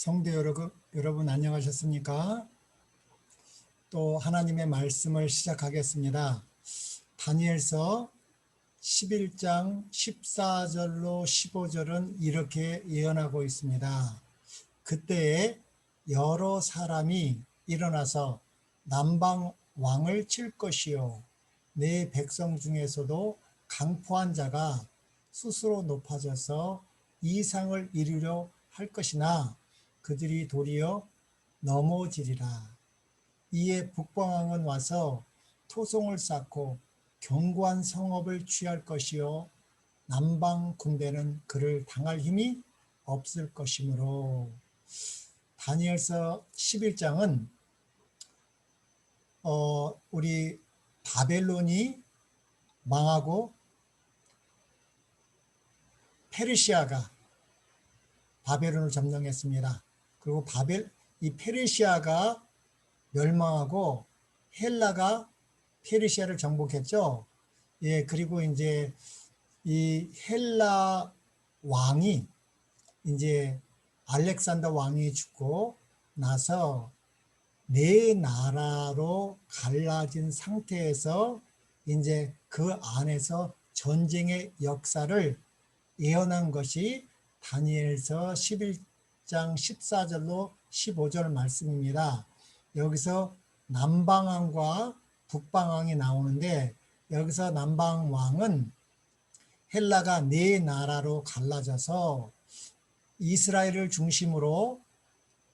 성도 여러분 안녕하셨습니까? 또 하나님의 말씀을 시작하겠습니다. 다니엘서 11장 14절로 15절은 이렇게 예언하고 있습니다. 그때에 여러 사람이 일어나서 남방 왕을 칠 것이요 내 백성 중에서도 강포한 자가 스스로 높아져서 이상을 이루려 할 것이나 그들이 도리어 넘어지리라. 이에 북방왕은 와서 토송을 쌓고 견고한 성읍을 취할 것이요 남방 군대는 그를 당할 힘이 없을 것이므로. 다니엘서 11장은 우리 바벨론이 망하고 페르시아가 바벨론을 점령했습니다. 그리고 이 페르시아가 멸망하고 헬라가 페르시아를 정복했죠. 예, 그리고 이제 이 헬라 왕이 이제 알렉산더 왕이 죽고 나서 네 나라로 갈라진 상태에서 이제 그 안에서 전쟁의 역사를 예언한 것이 다니엘서 11장 14절로 15절 말씀입니다. 여기서 남방왕과 북방왕이 나오는데 여기서 남방왕은 헬라가 네 나라로 갈라져서 이스라엘을 중심으로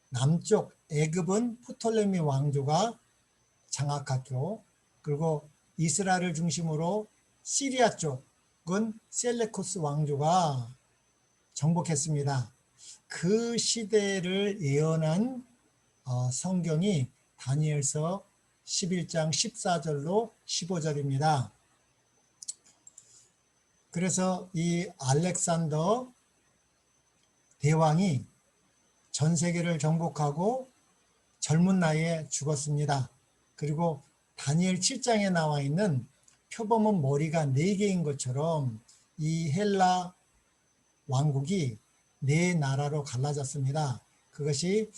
남쪽 애굽은 프톨레미 왕조가 장악했고, 그리고 이스라엘을 중심으로 시리아 쪽은 셀레쿠스 왕조가 정복했습니다. 그 시대를 예언한 성경이 다니엘서 11장 14절로 15절입니다. 그래서 이 알렉산더 대왕이 전 세계를 정복하고 젊은 나이에 죽었습니다. 그리고 다니엘 7장에 나와 있는 표범은 머리가 4개인 것처럼 이 헬라 왕국이 네 나라로 갈라졌습니다. 그것이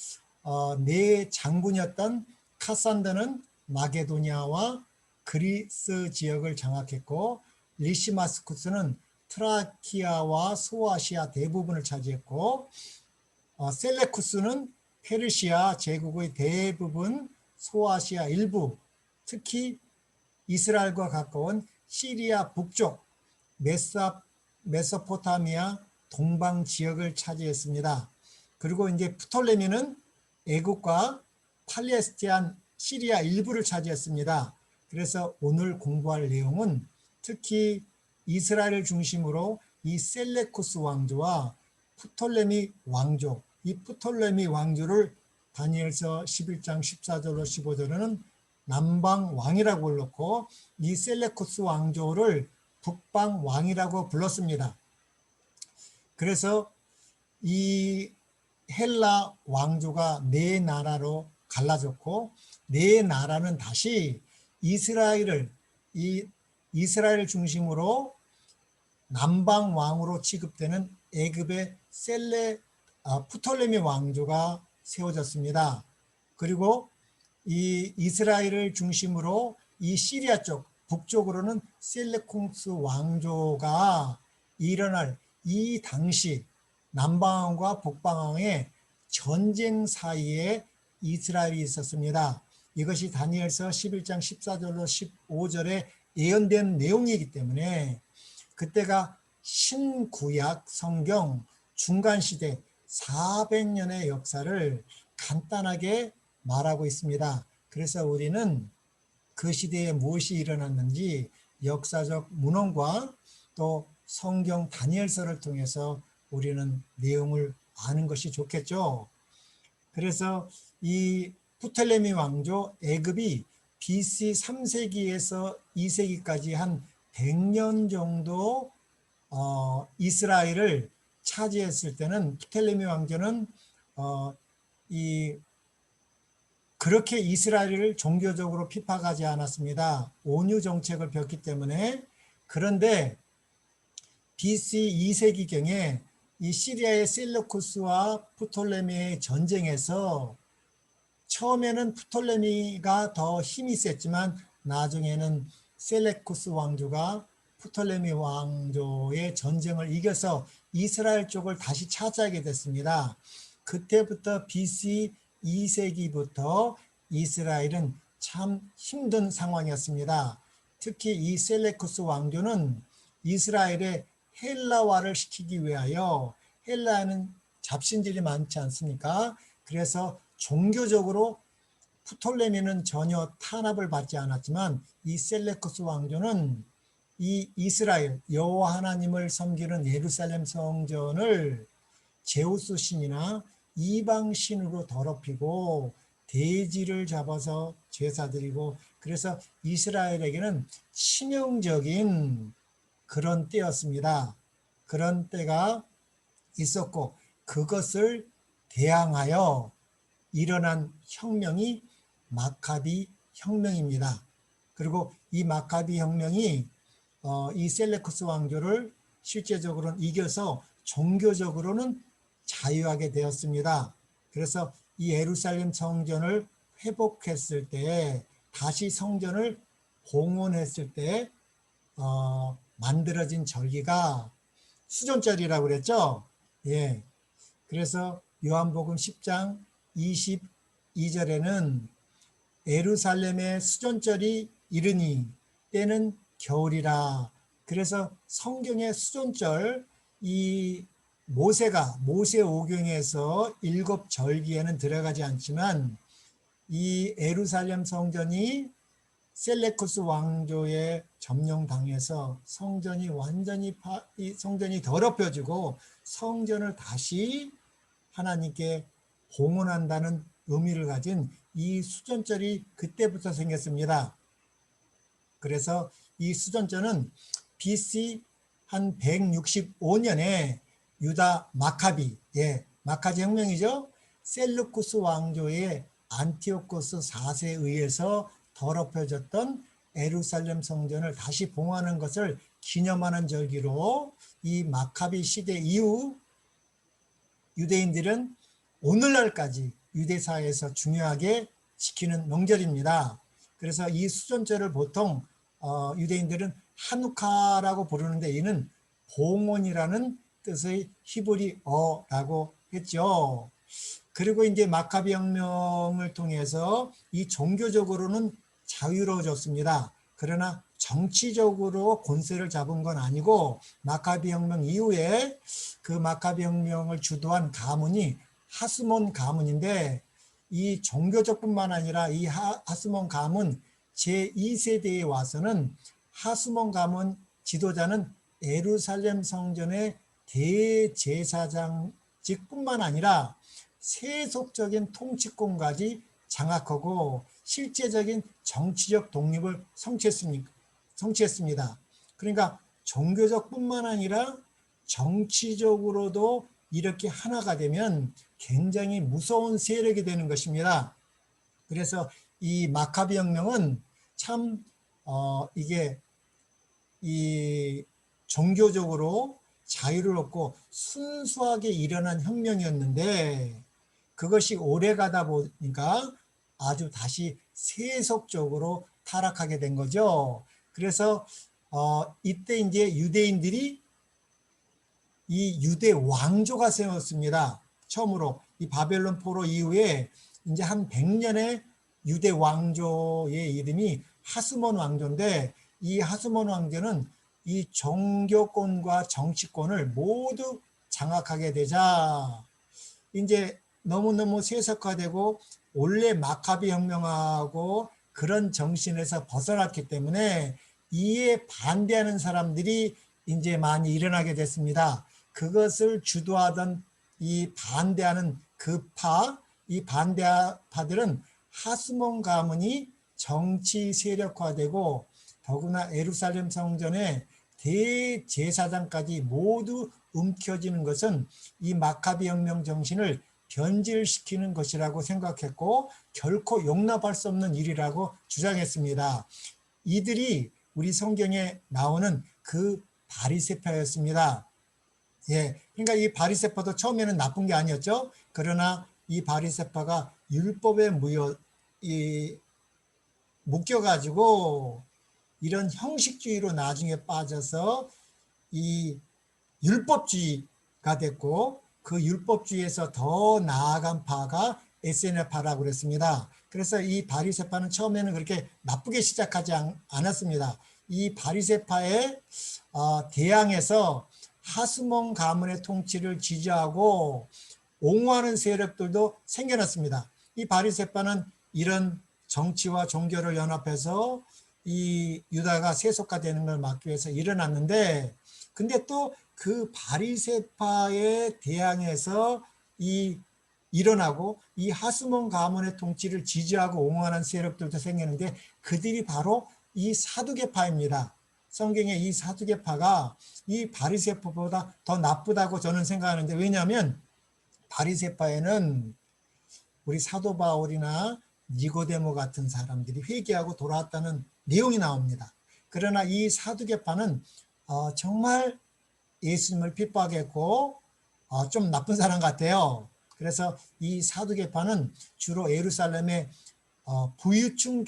네 장군이었던 카산더는 마게도니아와 그리스 지역을 장악했고, 리시마스쿠스는 트라키아와 소아시아 대부분을 차지했고, 셀레쿠스는 페르시아 제국의 대부분, 소아시아 일부, 특히 이스라엘과 가까운 시리아 북쪽, 메소포타미아 동방 지역을 차지했습니다. 그리고 이제 프톨레미는 애국과 팔레스티안 시리아 일부를 차지했습니다. 그래서 오늘 공부할 내용은 특히 이스라엘을 중심으로 이 셀레쿠스 왕조와 프톨레미 왕조, 이 프톨레미 왕조를 다니엘서 11장 14절로 15절에는 남방 왕이라고 불렀고, 이 셀레쿠스 왕조를 북방 왕이라고 불렀습니다. 그래서 이 헬라 왕조가 네 나라로 갈라졌고, 네 나라는 다시 이스라엘을 중심으로 남방 왕으로 취급되는 애굽의 프톨레미 왕조가 세워졌습니다. 그리고 이 이스라엘을 중심으로 이 시리아 쪽 북쪽으로는 셀레쿠스 왕조가 일어날 이 당시 남방왕과 북방왕의 전쟁 사이에 이스라엘이 있었습니다. 이것이 다니엘서 11장 14절로 15절에 예언된 내용이기 때문에 그때가 신구약 성경 중간시대 400년의 역사를 간단하게 말하고 있습니다. 그래서 우리는 그 시대에 무엇이 일어났는지 역사적 문헌과 또 성경 다니엘서를 통해서 우리는 내용을 아는 것이 좋겠죠. 그래서 이 프톨레미 왕조 애굽이 BC 3세기에서 2세기까지 한 100년 정도 이스라엘을 차지했을 때는 프톨레미 왕조는 그렇게 이스라엘을 종교적으로 핍박하지 않았습니다. 온유 정책을 폈기 때문에. 그런데 BC 2세기경에 이 시리아의 셀루쿠스와 프톨레미의 전쟁에서 처음에는 프톨레미가 더 힘이 셌지만 나중에는 셀레쿠스 왕조가 프톨레미 왕조의 전쟁을 이겨서 이스라엘 쪽을 다시 차지하게 됐습니다. 그때부터 BC 2세기부터 이스라엘은 참 힘든 상황이었습니다. 특히 이 셀레쿠스 왕조는 이스라엘의 헬라화를 시키기 위하여, 헬라는 잡신들이 많지 않습니까? 그래서 종교적으로 프톨레미는 전혀 탄압을 받지 않았지만 이 셀레쿠스 왕조는 이 이스라엘 여호와 하나님을 섬기는 예루살렘 성전을 제우스 신이나 이방 신으로 더럽히고 돼지를 잡아서 제사드리고, 그래서 이스라엘에게는 치명적인 그런 때였습니다. 그런 때가 있었고 그것을 대항하여 일어난 혁명이 마카비 혁명입니다. 그리고 이 마카비 혁명이 이 셀레쿠스 왕조를 실제적으로는 이겨서 종교적으로는 자유하게 되었습니다. 그래서 이 예루살렘 성전을 회복했을 때, 다시 성전을 봉헌했을 때 만들어진 절기가 수전절이라고 그랬죠. 예. 그래서 요한복음 10장 22절에는 예루살렘의 수전절이 이르니 때는 겨울이라. 그래서 성경의 수전절, 이 모세오경에서 7절기에는 들어가지 않지만 이 예루살렘 성전이 셀레쿠스 왕조에 점령당해서 성전이 완전히 성전이 더럽혀지고 성전을 다시 하나님께 봉헌한다는 의미를 가진 이 수전절이 그때부터 생겼습니다. 그래서 이 수전절은 BC 한 165년에 유다 마카비, 마카지 혁명이죠. 셀루쿠스 왕조의 안티오코스 4세에 의해서 더럽혀졌던 예루살렘 성전을 다시 봉헌하는 것을 기념하는 절기로, 이 마카비 시대 이후 유대인들은 오늘날까지 유대사에서 중요하게 지키는 명절입니다. 그래서 이 수전절을 보통 유대인들은 하누카라고 부르는데 이는 봉헌이라는 뜻의 히브리어라고 했죠. 그리고 이제 마카비 혁명을 통해서 이 종교적으로는 자유로워졌습니다. 그러나 정치적으로 권세를 잡은 건 아니고, 마카비 혁명 이후에 그 마카비 혁명을 주도한 가문이 하스몬 가문인데, 이 종교적뿐만 아니라 이 하스몬 가문 제2세대에 와서는 하스몬 가문 지도자는 예루살렘 성전의 대제사장직뿐만 아니라 세속적인 통치권까지 장악하고 실제적인 정치적 독립을 성취했습니다. 그러니까 종교적뿐만 아니라 정치적으로도 이렇게 하나가 되면 굉장히 무서운 세력이 되는 것입니다. 그래서 이 마카비 혁명은 참 이게 이 종교적으로 자유를 얻고 순수하게 일어난 혁명이었는데, 그것이 오래가다 보니까 아주 다시 세속적으로 타락하게 된 거죠. 그래서 이때 이제 유대인들이 이 유대 왕조가 세웠습니다. 처음으로 이 바벨론 포로 이후에 이제 한 100년의 유대 왕조의 이름이 하스몬 왕조인데, 이 하스몬 왕조는 이 종교권과 정치권을 모두 장악하게 되자 이제 너무너무 세속화되고 원래 마카비 혁명하고 그런 정신에서 벗어났기 때문에 이에 반대하는 사람들이 이제 많이 일어나게 됐습니다. 그것을 주도하던 이 반대하는 이 반대파들은 하스몬 가문이 정치 세력화되고 더구나 예루살렘 성전의 대제사장까지 모두 움켜쥐는 것은 이 마카비 혁명 정신을 변질시키는 것이라고 생각했고 결코 용납할 수 없는 일이라고 주장했습니다. 이들이 우리 성경에 나오는 그 바리새파였습니다. 예, 그러니까 이 바리새파도 처음에는 나쁜 게 아니었죠. 그러나 이 바리새파가 율법에 묶여가지고 이런 형식주의로 나중에 빠져서 이 율법주의가 됐고, 그 율법주의에서 더 나아간 파가 SNF파라고 그랬습니다. 그래서 이 바리새파는 처음에는 그렇게 나쁘게 시작하지 않았습니다. 이 바리새파의 대항해서 하스몬 가문의 통치를 지지하고 옹호하는 세력들도 생겨났습니다. 이 바리새파는 이런 정치와 종교를 연합해서 이 유다가 세속화되는 걸 막기 위해서 일어났는데, 근데 또 그 바리새파에 대항해서 일어나고 이 하스몬 가문의 통치를 지지하고 옹호하는 세력들도 생기는데, 그들이 바로 이 사두개파입니다. 성경에 이 사두개파가 이 바리새파보다 더 나쁘다고 저는 생각하는데, 왜냐하면 바리새파에는 우리 사도 바울이나 니고데모 같은 사람들이 회개하고 돌아왔다는 내용이 나옵니다. 그러나 이 사두개파는 정말 예수님을 핍박했고 좀 나쁜 사람 같아요. 그래서 이 사두개파는 주로 예루살렘의 부유층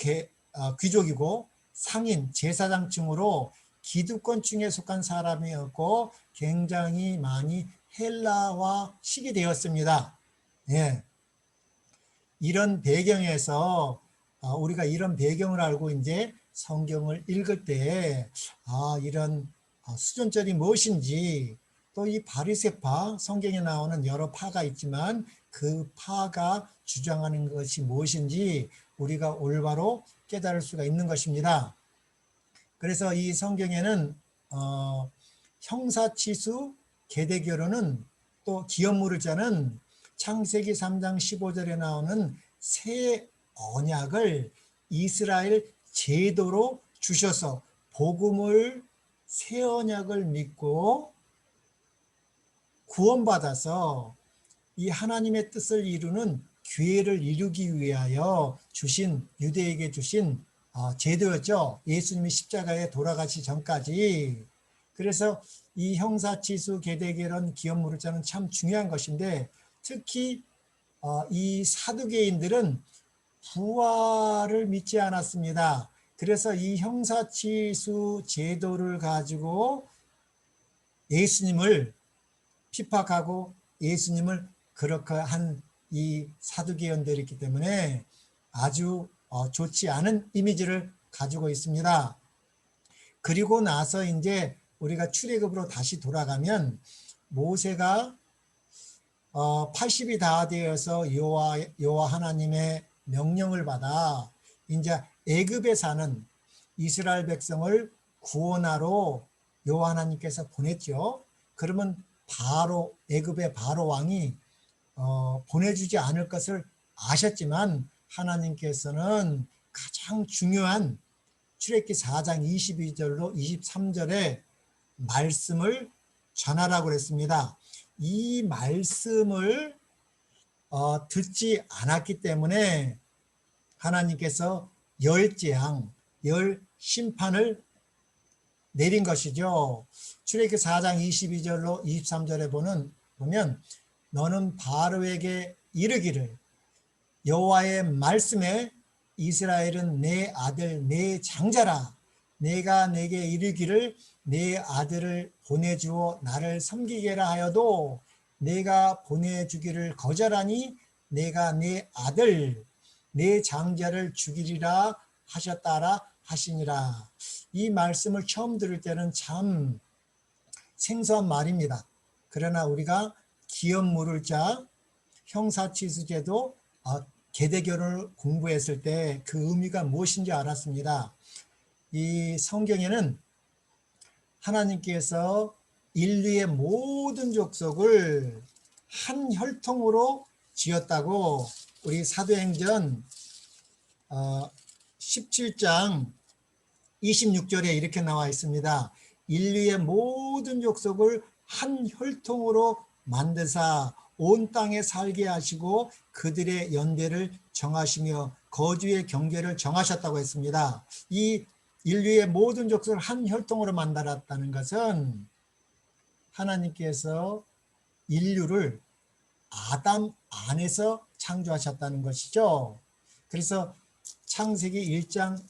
귀족이고 상인, 제사장층으로 기득권층에 속한 사람이었고 굉장히 많이 헬라화식이 되었습니다. 예. 이런 배경에서 우리가 이런 배경을 알고 이제 성경을 읽을 때 이런 수존절이 무엇인지, 또 이 바리새파, 성경에 나오는 여러 파가 있지만 그 파가 주장하는 것이 무엇인지 우리가 올바로 깨달을 수가 있는 것입니다. 그래서 이 성경에는 형사치수 계대결혼은, 또 기업물을자는 창세기 3장 15절에 나오는 새 언약을 이스라엘 제도로 주셔서 복음을, 새 언약을 믿고 구원받아서 이 하나님의 뜻을 이루는 교회를 이루기 위하여 주신, 유대에게 주신 제도였죠. 예수님이 십자가에 돌아가시 전까지. 그래서 이 형사치수 계대결혼 기업물을자는 참 중요한 것인데, 특히 이 사두개인들은 부활을 믿지 않았습니다. 그래서 이 형사치수 제도를 가지고 예수님을 핍박하고 예수님을 그렇게 한 이 사두개인들이 있기 때문에 아주 좋지 않은 이미지를 가지고 있습니다. 그리고 나서 이제 우리가 출애굽으로 다시 돌아가면, 모세가 80이 다 되어서 여호와 하나님의 명령을 받아 이제 애굽에 사는 이스라엘 백성을 구원하러 여호와 하나님께서 보냈죠. 그러면 애굽의 바로 왕이 보내주지 않을 것을 아셨지만, 하나님께서는 가장 중요한 출애굽기 4장 22절로 23절에 말씀을 전하라고 그랬습니다. 이 말씀을 듣지 않았기 때문에 하나님께서 열 재앙, 열 심판을 내린 것이죠. 출애굽기 4장 22절로 23절에 보면 너는 바로에게 이르기를, 여호와의 말씀에 이스라엘은 내 아들 내 장자라. 내가 내게 이르기를 내 아들을 보내주어 나를 섬기게라 하여도 내가 보내주기를 거절하니 내가 내 아들 내 장자를 죽이리라 하셨다라 하시니라. 이 말씀을 처음 들을 때는 참 생소한 말입니다. 그러나 우리가 기업물을자, 형사치수제도, 계대결혼을 공부했을 때 그 의미가 무엇인지 알았습니다. 이 성경에는 하나님께서 인류의 모든 족속을 한 혈통으로 지었다고 우리 사도행전 17장 26절에 이렇게 나와 있습니다. 인류의 모든 족속을 한 혈통으로 만드사 온 땅에 살게 하시고 그들의 연대를 정하시며 거주의 경계를 정하셨다고 했습니다. 이 인류의 모든 족속을 한 혈통으로 만들었다는 것은 하나님께서 인류를 아담 안에서 창조하셨다는 것이죠. 그래서 창세기 1장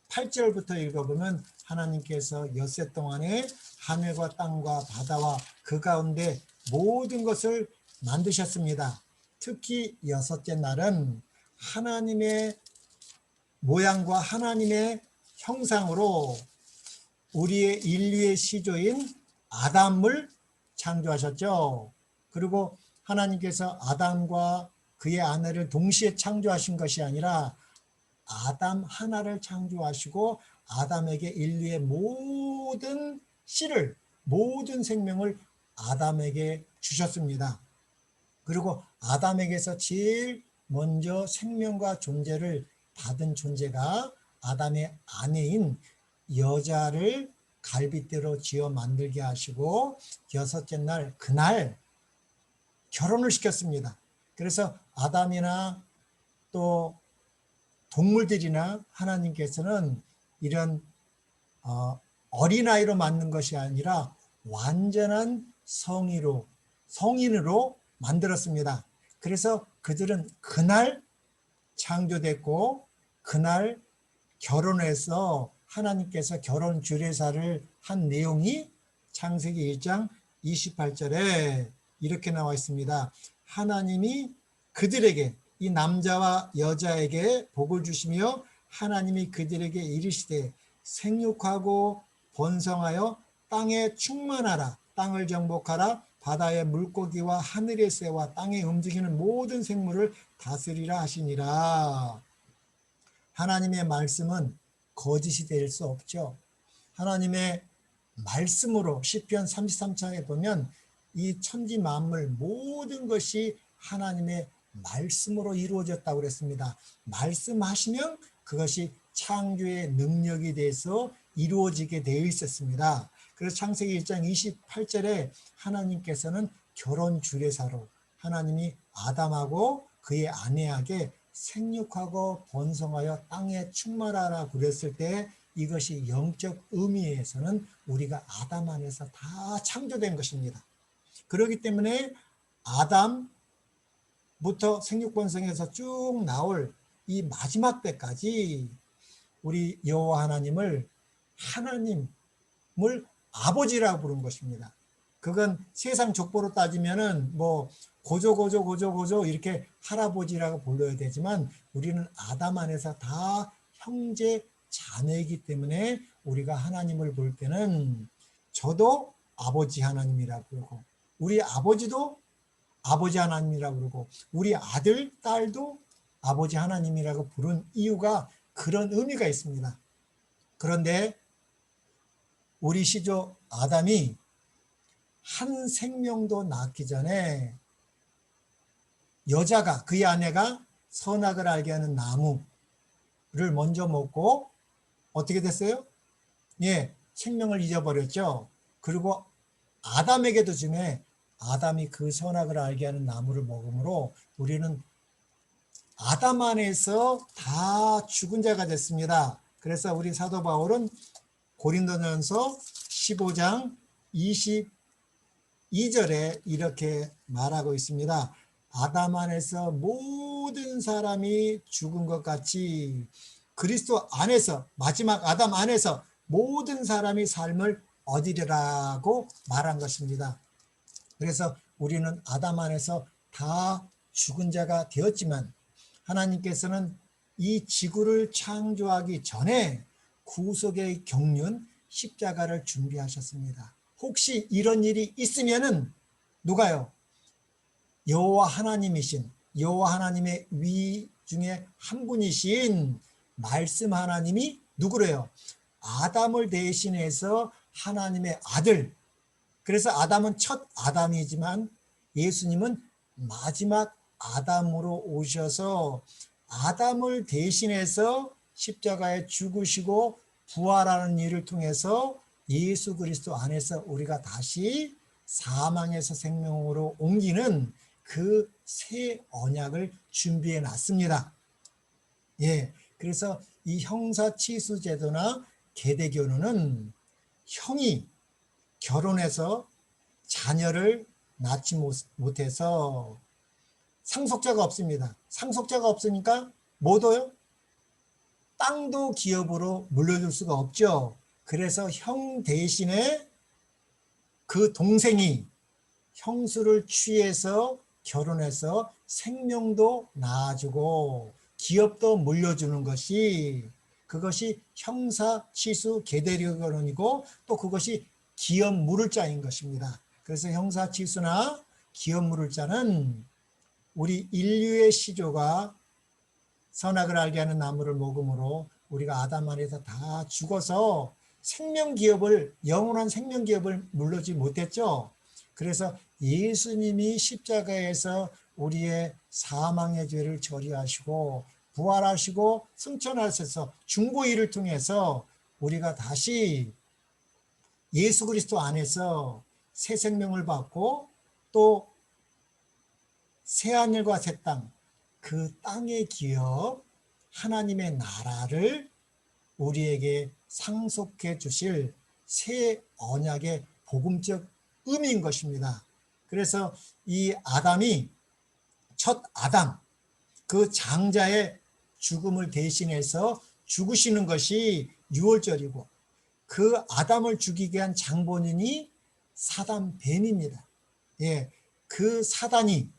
28절부터 읽어보면 하나님께서 엿새 동안에 하늘과 땅과 바다와 그 가운데 모든 것을 만드셨습니다. 특히 여섯째 날은 하나님의 모양과 하나님의 형상으로 우리의 인류의 시조인 아담을 창조하셨죠. 그리고 하나님께서 아담과 그의 아내를 동시에 창조하신 것이 아니라 아담 하나를 창조하시고 아담에게 인류의 모든 씨를, 모든 생명을 아담에게 주셨습니다. 그리고 아담에게서 제일 먼저 생명과 존재를 받은 존재가 아담의 아내인 여자를 갈빗대로 지어 만들게 하시고 여섯째 날 그날 결혼을 시켰습니다. 그래서 아담이나 또 동물들이나 하나님께서는 이런 어린아이로 만든 것이 아니라 완전한 성인으로 만들었습니다. 그래서 그들은 그날 창조됐고 그날 결혼해서 하나님께서 결혼 주례사를 한 내용이 창세기 1장 28절에 이렇게 나와 있습니다. 하나님이 그들에게 이 남자와 여자에게 복을 주시며 하나님이 그들에게 이르시되 생육하고 번성하여 땅에 충만하라. 땅을 정복하라. 바다의 물고기와 하늘의 새와 땅에 움직이는 모든 생물을 다스리라 하시니라. 하나님의 말씀은 거짓이 될 수 없죠. 하나님의 말씀으로 시편 33장에 보면 이 천지 만물 모든 것이 하나님의 말씀으로 이루어졌다고 그랬습니다. 말씀하시면 그것이 창조의 능력이 돼서 이루어지게 되어 있었습니다. 그래서 창세기 1장 28절에 하나님께서는 결혼 주례사로 하나님이 아담하고 그의 아내에게 생육하고 번성하여 땅에 충만하라 그랬을 때 이것이 영적 의미에서는 우리가 아담 안에서 다 창조된 것입니다. 그렇기 때문에 아담부터 생육번성에서 쭉 나올 이 마지막 때까지 우리 여호와 하나님을 아버지라고 부른 것입니다. 그건 세상 족보로 따지면은 뭐 고조 이렇게 할아버지라고 불러야 되지만 우리는 아담 안에서 다 형제 자매이기 때문에 우리가 하나님을 볼 때는 저도 아버지 하나님이라고 그러고 우리 아버지도 아버지 하나님이라고 그러고 우리 아들, 딸도 아버지 하나님이라고 부른 이유가 그런 의미가 있습니다. 그런데 우리 시조 아담이 한 생명도 낳기 전에 여자가 그의 아내가 선악을 알게 하는 나무를 먼저 먹고 어떻게 됐어요? 예, 생명을 잊어버렸죠. 그리고 아담에게도 주매 아담이 그 선악을 알게 하는 나무를 먹음으로 우리는 아담 안에서 다 죽은 자가 됐습니다. 그래서 우리 사도 바울은 고린도전서 15장 22절에 이렇게 말하고 있습니다. 아담 안에서 모든 사람이 죽은 것 같이 그리스도 안에서 마지막 아담 안에서 모든 사람이 삶을 얻으리라고 말한 것입니다. 그래서 우리는 아담 안에서 다 죽은 자가 되었지만 하나님께서는 이 지구를 창조하기 전에 구속의 경륜 십자가를 준비하셨습니다. 혹시 이런 일이 있으면은 누가요? 여호와 하나님이신 여호와 하나님의 위 중에 한 분이신 말씀 하나님이 누구래요? 아담을 대신해서 하나님의 아들. 그래서 아담은 첫 아담이지만 예수님은 마지막 아담으로 오셔서 아담을 대신해서 십자가에 죽으시고 부활하는 일을 통해서 예수 그리스도 안에서 우리가 다시 사망에서 생명으로 옮기는 그 새 언약을 준비해 놨습니다. 예, 그래서 이 형사치수 제도나 계대교는 형이 결혼해서 자녀를 낳지 못해서 상속자가 없습니다. 상속자가 없으니까 뭐도요? 땅도 기업으로 물려줄 수가 없죠. 그래서 형 대신에 그 동생이 형수를 취해서 결혼해서 생명도 낳아주고 기업도 물려주는 것이, 그것이 형사치수 계대려결혼이고 또 그것이 기업 물을 자인 것입니다. 그래서 형사치수나 기업 물을 자는 우리 인류의 시조가 선악을 알게 하는 나무를 먹음으로 우리가 아담 안에서 다 죽어서 생명기업을, 영원한 생명기업을 물르지 못했죠. 그래서 예수님이 십자가에서 우리의 사망의 죄를 처리하시고 부활하시고 승천하셔서 중보일을 통해서 우리가 다시 예수 그리스도 안에서 새 생명을 받고 또 새하늘과 새 땅, 그 땅의 기업, 하나님의 나라를 우리에게 상속해 주실 새 언약의 복음적 의미인 것입니다. 그래서 이 아담이, 첫 아담, 그 장자의 죽음을 대신해서 죽으시는 것이 유월절이고, 그 아담을 죽이게 한 장본인이 사단 뱀입니다. 예, 그 사단이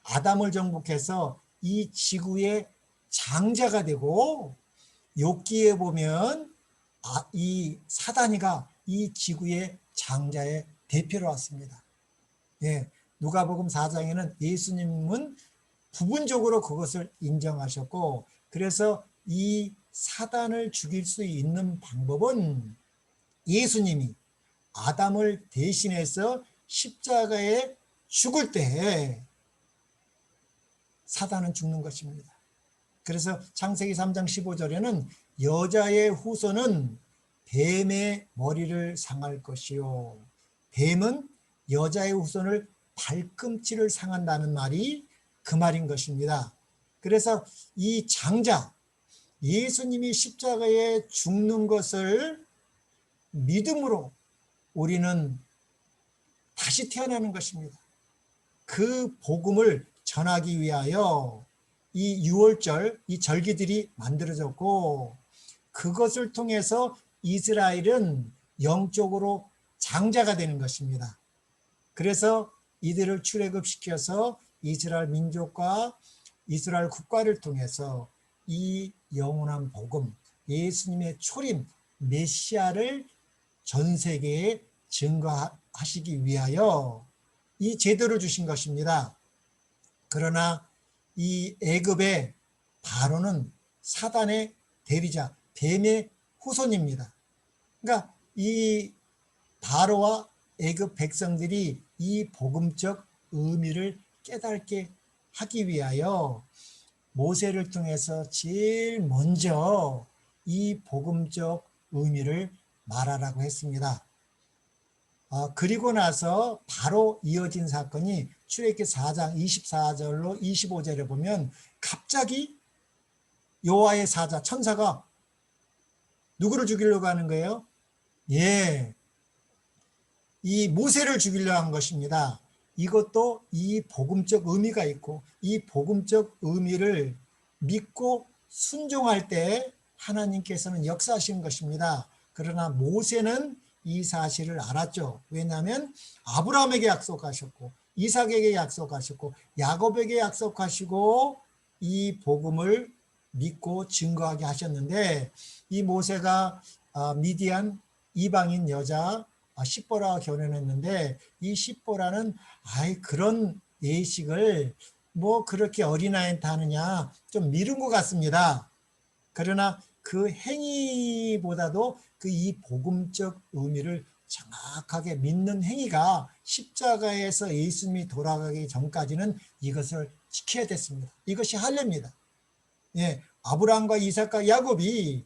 아담을 정복해서 이 지구의 장자가 되고, 욥기에 보면 이 사단이가 이 지구의 장자의 대표로 왔습니다. 예, 누가복음 4장에는 예수님은 부분적으로 그것을 인정하셨고, 그래서 이 사단을 죽일 수 있는 방법은 예수님이 아담을 대신해서 십자가에 죽을 때 사단은 죽는 것입니다. 그래서 창세기 3장 15절에는 여자의 후손은 뱀의 머리를 상할 것이요, 뱀은 여자의 후손을 발꿈치를 상한다는 말이 그 말인 것입니다. 그래서 이 장자 예수님이 십자가에 죽는 것을 믿음으로 우리는 다시 태어나는 것입니다. 그 복음을 전하기 위하여 이 유월절, 이 절기들이 만들어졌고, 그것을 통해서 이스라엘은 영적으로 장자가 되는 것입니다. 그래서 이들을 출애굽시켜서 이스라엘 민족과 이스라엘 국가를 통해서 이 영원한 복음, 예수님의 초림, 메시아를 전 세계에 증거하시기 위하여 이 제도를 주신 것입니다. 그러나 이 애굽의 바로는 사단의 대리자, 뱀의 후손입니다. 그러니까 이 바로와 애굽 백성들이 이 복음적 의미를 깨닫게 하기 위하여 모세를 통해서 제일 먼저 이 복음적 의미를 말하라고 했습니다. 그리고 나서 바로 이어진 사건이 출애굽기 4장 24절로 25절에 보면 갑자기 여호와의 사자, 천사가 누구를 죽이려고 하는 거예요? 예, 이 모세를 죽이려고 한 것입니다. 이것도 이 복음적 의미가 있고, 이 복음적 의미를 믿고 순종할 때 하나님께서는 역사하시는 것입니다. 그러나 모세는 이 사실을 알았죠. 왜냐하면 아브라함에게 약속하셨고, 이삭에게 약속하셨고, 야곱에게 약속하시고 이 복음을 믿고 증거하게 하셨는데, 이 모세가 미디안 이방인 여자 십보라와 결혼했는데, 이 십보라는 그런 예식을 뭐 그렇게 어린아이한테 하느냐, 좀 미룬 것 같습니다. 그러나 그 행위보다도 그 이 복음적 의미를 정확하게 믿는 행위가 십자가에서 예수님이 돌아가기 전까지는 이것을 지켜야 됐습니다. 이것이 할례입니다. 예, 아브라함과 이삭과 야곱이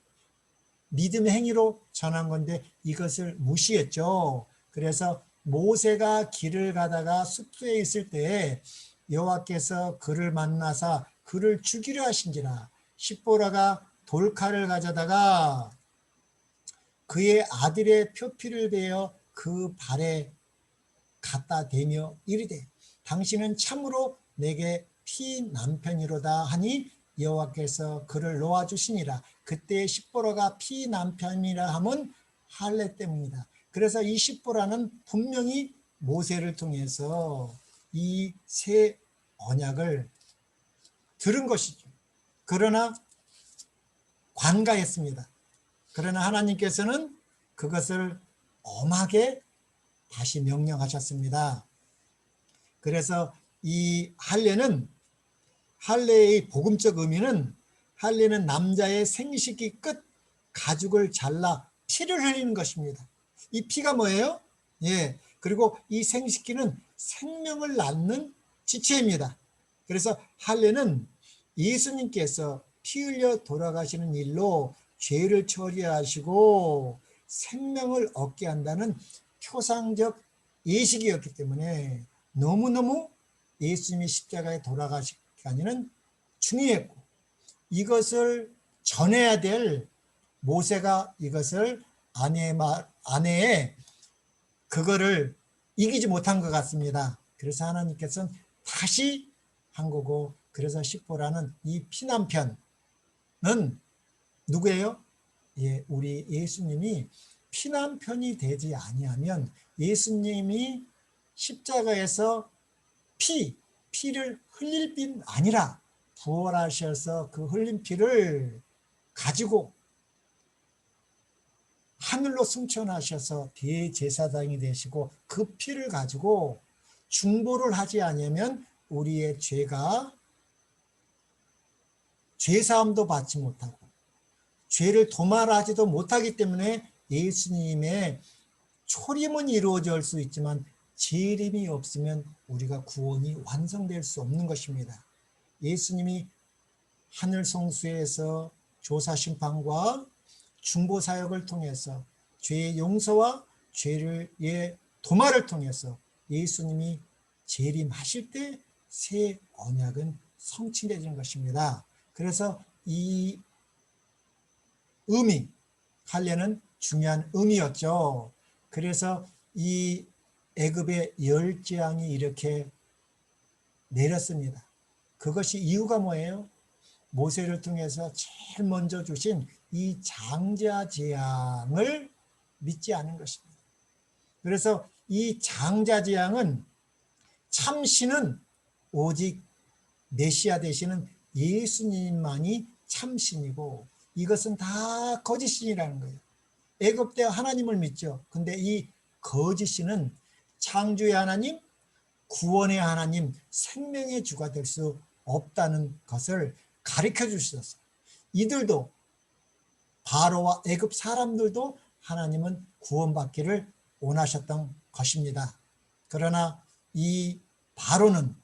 믿음의 행위로 전한 건데 이것을 무시했죠. 그래서 모세가 길을 가다가 숲에 있을 때 여호와께서 그를 만나사 그를 죽이려 하신지라. 십보라가 돌칼을 가져다가 그의 아들의 표피를 베어 그 발에 갖다 대며 이르되 당신은 참으로 내게 피 남편이로다 하니 여호와께서 그를 놓아주시니라. 그때 십보라가 피 남편이라 함은 할례 때문이다. 그래서 이 십보라는 분명히 모세를 통해서 이 새 언약을 들은 것이죠. 그러나 관가했습니다. 그러나 하나님께서는 그것을 엄하게 다시 명령하셨습니다. 그래서 이 할례의 복음적 의미는, 할례는 남자의 생식기 끝 가죽을 잘라 피를 흘리는 것입니다. 이 피가 뭐예요? 예. 그리고 이 생식기는 생명을 낳는 지체입니다. 그래서 할례는 예수님께서 피 흘려 돌아가시는 일로 죄를 처리하시고 생명을 얻게 한다는 표상적 예식이었기 때문에 너무너무 예수님이 십자가에 돌아가시기까지는 중요했고, 이것을 전해야 될 모세가 이것을 아내의 그거를 이기지 못한 것 같습니다. 그래서 하나님께서는 다시 한 거고, 그래서 십보라는 이 피남편은 누구예요? 예, 우리 예수님이 피남편이 되지 아니하면 예수님이 십자가에서 피를 흘릴 뿐 아니라 부활하셔서 그 흘린 피를 가지고 하늘로 승천하셔서 대제사장이 되시고 그 피를 가지고 중보를 하지 않으면 우리의 죄사함도 받지 못하고 죄를 도말하지도 못하기 때문에 예수님의 초림은 이루어질 수 있지만 재림이 없으면 우리가 구원이 완성될 수 없는 것입니다. 예수님이 하늘 성수에서 조사 심판과 중보 사역을 통해서 죄의 용서와 죄의 도말을 통해서 예수님이 재림하실 때 새 언약은 성취되는 것입니다. 그래서 이 의미, 할례는 중요한 의미였죠. 그래서 이 애굽의 열 재앙이 이렇게 내렸습니다. 그것이 이유가 뭐예요? 모세를 통해서 제일 먼저 주신 이 장자 재앙을 믿지 않은 것입니다. 그래서 이 장자 재앙은 참신은 오직 메시아 되시는 예수님만이 참신이고 이것은 다 거짓신이라는 거예요. 애굽 때 하나님을 믿죠. 근데 이 거짓신은 창조의 하나님, 구원의 하나님, 생명의 주가 될 수 없다는 것을 가르쳐 주셨어요. 이들도, 바로와 애굽 사람들도 하나님은 구원받기를 원하셨던 것입니다. 그러나 이 바로는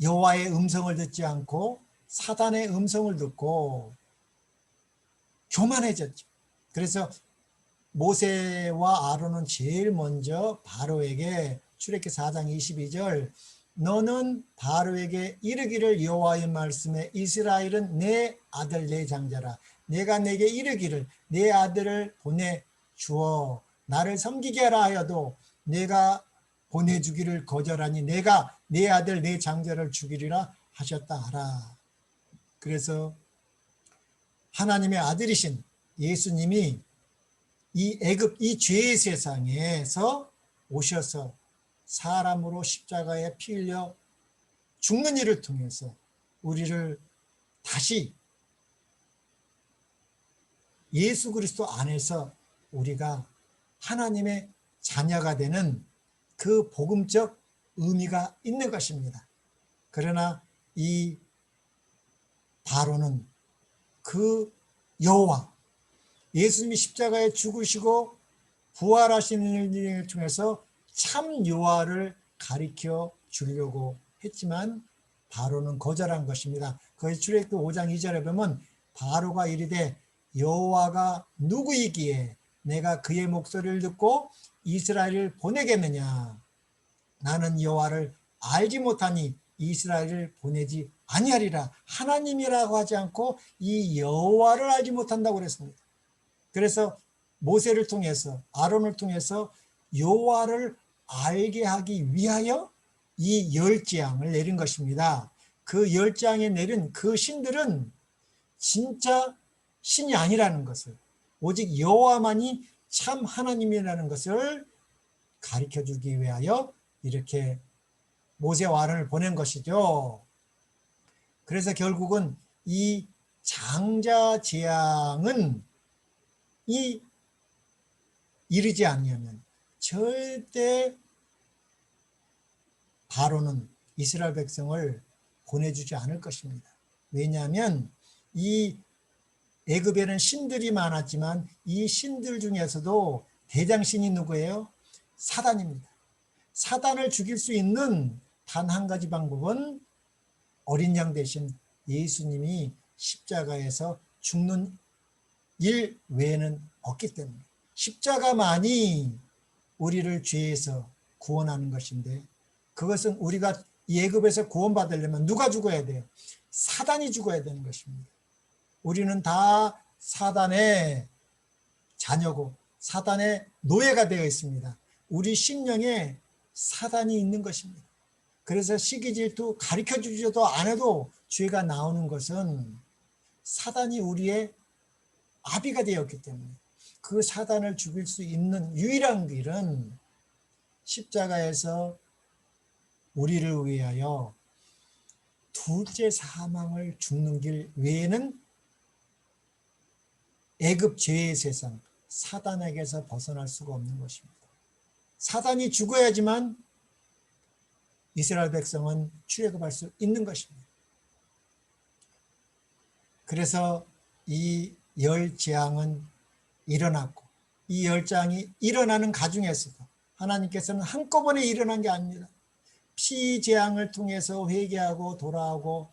여호와의 음성을 듣지 않고 사단의 음성을 듣고 교만해졌죠. 그래서 모세와 아론은 제일 먼저 바로에게, 출애굽기 4장 22절, 너는 바로에게 이르기를 여호와의 말씀에 이스라엘은 내 아들 내 장자라. 내가 내게 이르기를 내 아들을 보내주어 나를 섬기게 하라 하여도 내가 보내주기를 거절하니 내가 내 아들 내 장자를 죽이리라 하셨다 하라. 그래서 하나님의 아들이신 예수님이 이 애굽, 이 죄의 세상에서 오셔서 사람으로 십자가에 피 흘려 죽는 일을 통해서 우리를 다시 예수 그리스도 안에서 우리가 하나님의 자녀가 되는 그 복음적 의미가 있는 것입니다. 그러나 이 바로는 그 여호와, 예수님이 십자가에 죽으시고 부활하시는 일을 통해서 참 여호와를 가리켜 주려고 했지만 바로는 거절한 것입니다. 그것이 출애굽기 5장 2절에 보면 바로가 이르되 여호와가 누구이기에 내가 그의 목소리를 듣고 이스라엘을 보내겠느냐. 나는 여호와를 알지 못하니 이스라엘을 보내지 아니하리라. 하나님이라고 하지 않고 이 여호와를 알지 못한다고 그랬습니다. 그래서 모세를 통해서, 아론을 통해서 여호와를 알게 하기 위하여 이 열 재앙을 내린 것입니다. 그 열 재앙에 내린 그 신들은 진짜 신이 아니라는 것을, 오직 여호와만이 참 하나님이라는 것을 가르쳐 주기 위하여 이렇게 모세와 아론을 보낸 것이죠. 그래서 결국은 이 장자 재앙은 이르지 않으면 절대 바로는 이스라엘 백성을 보내주지 않을 것입니다. 왜냐하면 이 애굽에는 신들이 많았지만 이 신들 중에서도 대장신이 누구예요? 사단입니다. 사단을 죽일 수 있는 단 한 가지 방법은 어린 양 대신 예수님이 십자가에서 죽는 일 외에는 없기 때문에, 십자가만이 우리를 죄에서 구원하는 것인데, 그것은 우리가 이 애굽에서 구원받으려면 누가 죽어야 돼요? 사단이 죽어야 되는 것입니다. 우리는 다 사단의 자녀고 사단의 노예가 되어 있습니다. 우리 심령에 사단이 있는 것입니다. 그래서 시기 질투 가르쳐 주지도 않아도 죄가 나오는 것은 사단이 우리의 아비가 되었기 때문에, 그 사단을 죽일 수 있는 유일한 길은 십자가에서 우리를 위하여 둘째 사망을 죽는 길 외에는 애굽 죄의 세상, 사단에게서 벗어날 수가 없는 것입니다. 사단이 죽어야지만 이스라엘 백성은 출애굽할 수 있는 것입니다. 그래서 이 열 재앙은 일어났고, 이 열 재앙이 일어나는 가중에서도 하나님께서는 한꺼번에 일어난 게 아닙니다. 피 재앙을 통해서 회개하고 돌아오고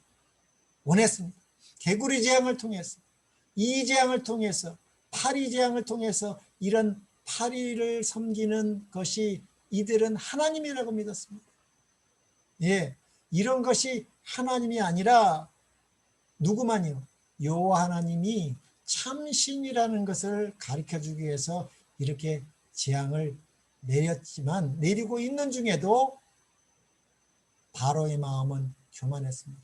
원했습니다. 개구리 재앙을 통해서, 이 재앙을 통해서, 파리 재앙을 통해서, 이런 파리를 섬기는 것이 이들은 하나님이라고 믿었습니다. 예, 이런 것이 하나님이 아니라 누구만요? 여호와 하나님이 참신이라는 것을 가르쳐주기 위해서 이렇게 재앙을 내렸지만, 내리고 있는 중에도 바로의 마음은 교만했습니다.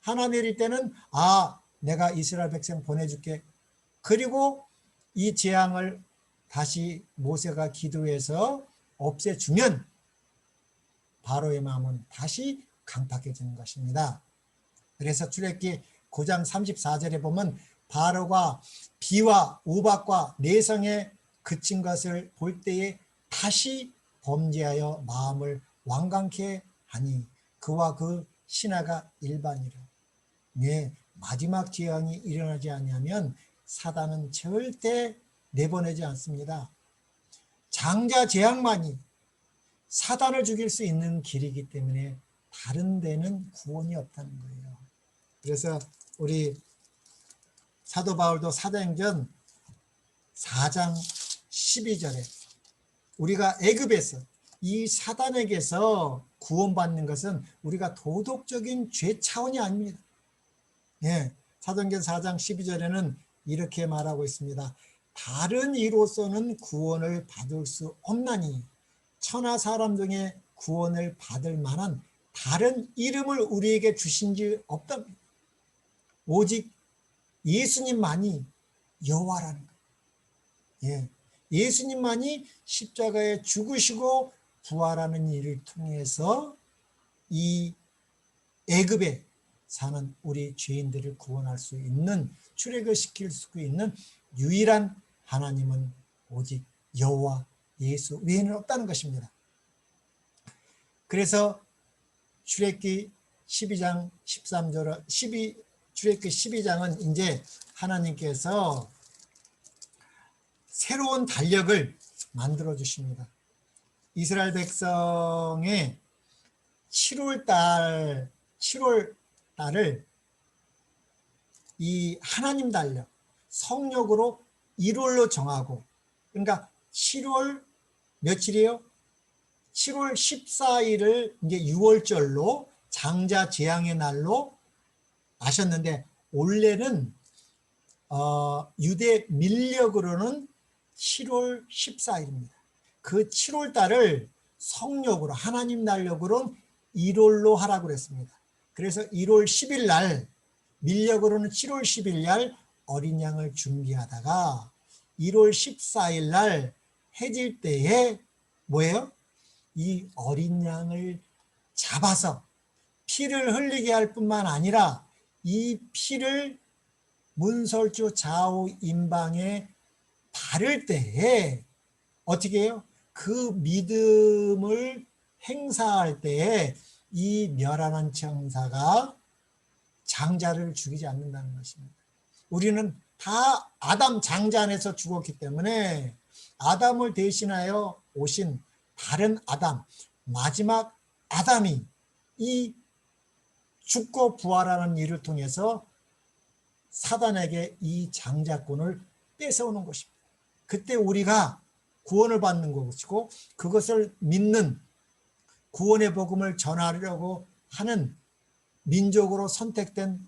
하나 내릴 때는 내가 이스라엘 백성 보내줄게. 그리고 이 재앙을 다시 모세가 기도해서 없애주면 바로의 마음은 다시 강팍해지는 것입니다. 그래서 출애굽기 9장 34절에 보면 바로가 비와 우박과 내성에 그친 것을 볼 때에 다시 범죄하여 마음을 완강케 하니 그와 그 신하가 일반이라. 네, 마지막 재앙이 일어나지 않으면 사단은 절대 내보내지 않습니다. 장자 재앙만이 사단을 죽일 수 있는 길이기 때문에 다른 데는 구원이 없다는 거예요. 그래서 우리 사도 바울도 사도행전 4장 12절에 우리가 애굽에서 이 사단에게서 구원받는 것은 우리가 도덕적인 죄 차원이 아닙니다. 예, 사도행전 4장 12절에는 이렇게 말하고 있습니다. 다른 이로서는 구원을 받을 수 없나니 천하 사람 중에 구원을 받을 만한 다른 이름을 우리에게 주신 지 없답니다. 오직 예수님만이 여호와라는 거예요. 예, 예수님만이 십자가에 죽으시고 부활하는 일을 통해서 이 애굽에 사는 우리 죄인들을 구원할 수 있는, 출애굽시킬 수 있는 유일한 하나님은 오직 여호와 예수 외에는 없다는 것입니다. 그래서 출애굽기 12장 13절, 출애굽기 12장은 이제 하나님께서 새로운 달력을 만들어 주십니다. 이스라엘 백성의 7월 달을 이 하나님 달력, 성력으로 1월로 정하고, 그러니까 7월 며칠이에요? 7월 14일을 이제 6월절로 장자 재앙의 날로 아셨는데, 원래는 유대 밀력으로는 7월 14일입니다. 그 7월 달을 성력으로 하나님 날력으로는 1월로 하라고 그랬습니다. 그래서 1월 10일 날 밀력으로는 7월 10일 날 어린 양을 준비하다가 1월 14일 날 해질 때에 뭐예요? 이 어린 양을 잡아서 피를 흘리게 할 뿐만 아니라 이 피를 문설주 좌우 임방에 바를 때에 어떻게 해요? 그 믿음을 행사할 때에 이 멸하는 천사가 장자를 죽이지 않는다는 것입니다. 우리는 다 아담 장자 안에서 죽었기 때문에 아담을 대신하여 오신 다른 아담, 마지막 아담이 이 죽고 부활하는 일을 통해서 사단에게 이 장자권을 뺏어오는 것입니다. 그때 우리가 구원을 받는 것이고 그것을 믿는 구원의 복음을 전하려고 하는 민족으로 선택된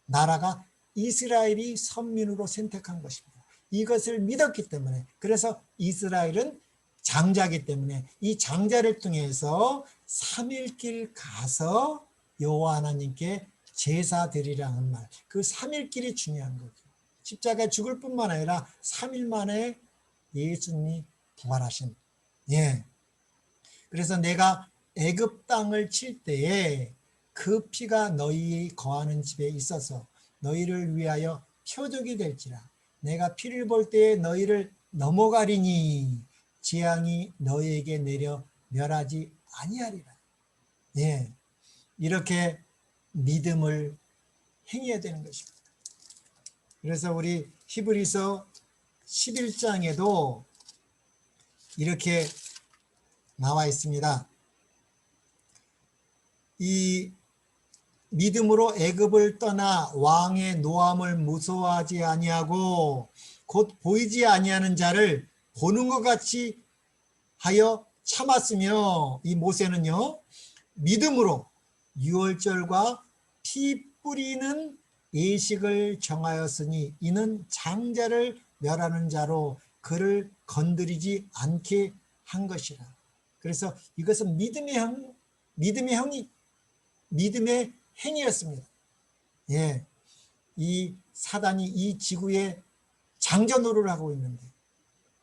나라가 이스라엘이 선민으로 선택한 것입니다. 이것을 믿었기 때문에 그래서 이스라엘은 장자이기 때문에 이 장자를 통해서 3일길 가서 여호와 하나님께 제사 드리라는 말, 그 3일길이 중요한 거죠. 십자가에 죽을 뿐만 아니라 3일 만에 예수님이 부활하신. 예. 그래서 내가 애굽 땅을 칠 때에 그 피가 너희 거하는 집에 있어서 너희를 위하여 표적이 될지라. 내가 피를 볼 때에 너희를 넘어가리니 재앙이 너희에게 내려 멸하지 아니하리라. 예. 이렇게 믿음을 행해야 되는 것입니다. 그래서 우리 히브리서 11장에도 이렇게 나와 있습니다. 이 믿음으로 애굽을 떠나 왕의 노함을 무서워하지 아니하고 곧 보이지 아니하는 자를 보는 것 같이 하여 참았으며 이 모세는요 믿음으로 유월절과 피 뿌리는 예식을 정하였으니 이는 장자를 멸하는 자로 그를 건드리지 않게 한 것이라. 그래서 이것은 믿음의 행위였습니다. 예, 이 사단이 이 지구에 장전노를 하고 있는데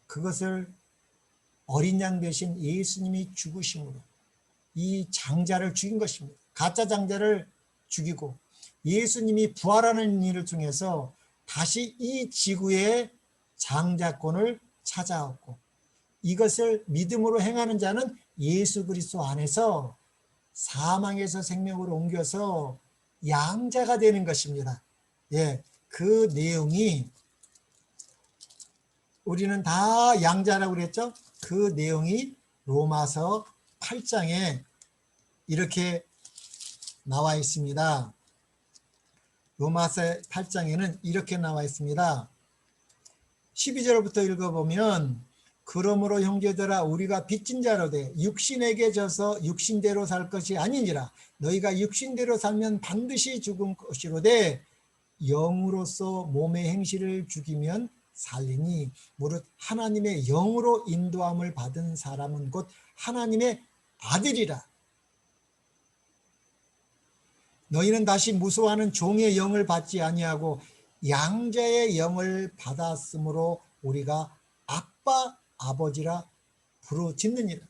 그것을 어린 양 대신 예수님이 죽으심으로 이 장자를 죽인 것입니다. 가짜 장자를 죽이고 예수님이 부활하는 일을 통해서 다시 이 지구의 장자권을 찾아왔고 이것을 믿음으로 행하는 자는 예수 그리스도 안에서 사망에서 생명으로 옮겨서 양자가 되는 것입니다. 예, 그 내용이 우리는 다 양자라고 그랬죠? 그 내용이 로마서 8장에 이렇게 나와 있습니다. 로마서 8장에는 이렇게 나와 있습니다. 12절부터 읽어보면 그러므로 형제들아 우리가 빚진 자로 돼 육신에게 져서 육신대로 살 것이 아니니라. 너희가 육신대로 살면 반드시 죽은 것이로되 영으로서 몸의 행실을 죽이면 살리니 무릇 하나님의 영으로 인도함을 받은 사람은 곧 하나님의 아들이라. 너희는 다시 무수하는 종의 영을 받지 아니하고 양자의 영을 받았으므로 우리가 아빠 아버지라 부르짖느니라.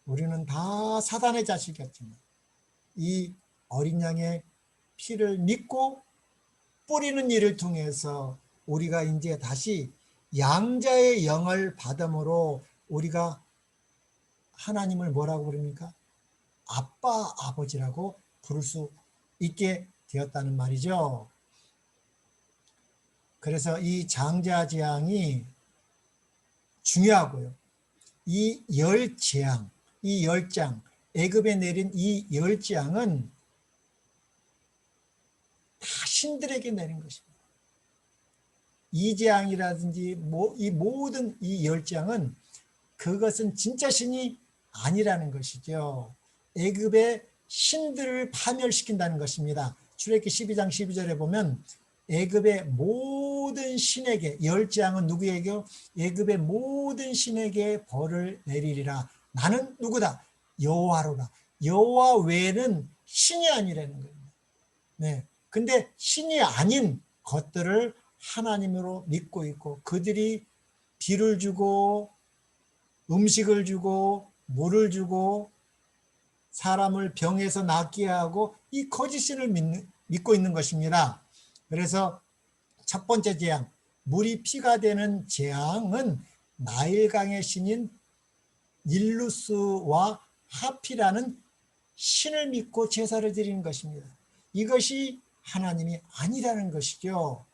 우리는 다 사단의 자식이었지만 이 어린 양의 피를 믿고 뿌리는 일을 통해서 우리가 이제 다시 양자의 영을 받음으로 우리가 하나님을 뭐라고 부릅니까? 아빠 아버지라고 부를 수 있게 되었다는 말이죠. 그래서 이 장자재앙이 중요하고요. 이 열재앙, 이 열장, 애굽에 내린 이 열재앙은 다 신들에게 내린 것입니다. 이 재앙이라든지 이 모든 이 열재앙은 그것은 진짜 신이 아니라는 것이죠. 애굽의 신들을 파멸시킨다는 것입니다. 출애굽기 12장 12절에 보면 애굽의 모든 신에게, 열 재앙은 누구에게요? 애굽의 모든 신에게 벌을 내리리라. 나는 누구다? 여호와로라. 여호와 외에는 신이 아니라는 거예요. 네. 근데 신이 아닌 것들을 하나님으로 믿고 있고, 그들이 비를 주고 음식을 주고 물을 주고 사람을 병에서 낫게 하고 이 거짓 신을 믿고 있는 것입니다. 그래서 첫 번째 재앙, 물이 피가 되는 재앙은 나일강의 신인 닐루스와 하피라는 신을 믿고 제사를 드리는 것입니다. 이것이 하나님이 아니라는 것이죠.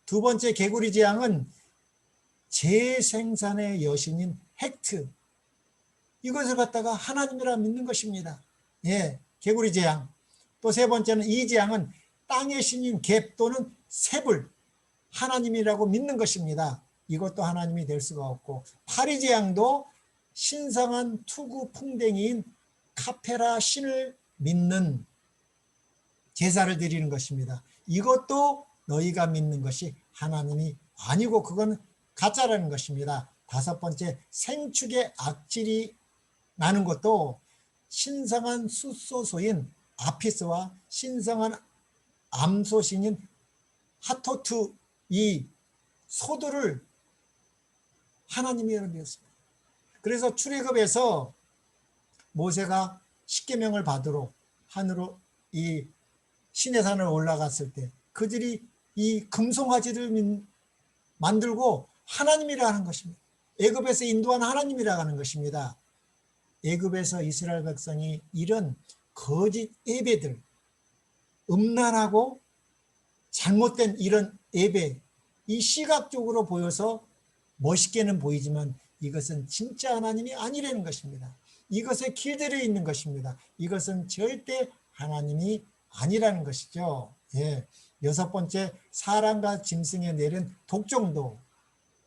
두 번째 개구리 재앙은 재생산의 여신인 헥트, 이것을 갖다가 하나님이라 믿는 것입니다. 예, 개구리 재앙. 또 세 번째는 이 재앙은 땅의 신인 갭 또는 셉을 하나님이라고 믿는 것입니다. 이것도 하나님이 될 수가 없고, 파리 재앙도 신성한 투구 풍뎅이인 카페라 신을 믿는 제사를 드리는 것입니다. 이것도 너희가 믿는 것이 하나님이 아니고 그건 가짜라는 것입니다. 다섯 번째, 생축의 악질이 나는 것도 신성한 숫소소인 아피스와 신성한 암소신인 하토투, 이 소들을 하나님이 믿었습니다. 그래서 출애굽에서 모세가 십계명을 받으러 하늘로 이 시내산을 올라갔을 때 그들이 이 금송아지를 만들고 하나님이라 하는 것입니다. 애굽에서 인도한 하나님이라 하는 것입니다. 애굽에서 이스라엘 백성이 이런 거짓 예배들, 음란하고 잘못된 이런 예배, 이 시각적으로 보여서 멋있게는 보이지만 이것은 진짜 하나님이 아니라는 것입니다. 이것에 길들여 있는 것입니다. 이것은 절대 하나님이 아니라는 것이죠. 예. 여섯 번째, 사람과 짐승에 내린 독종도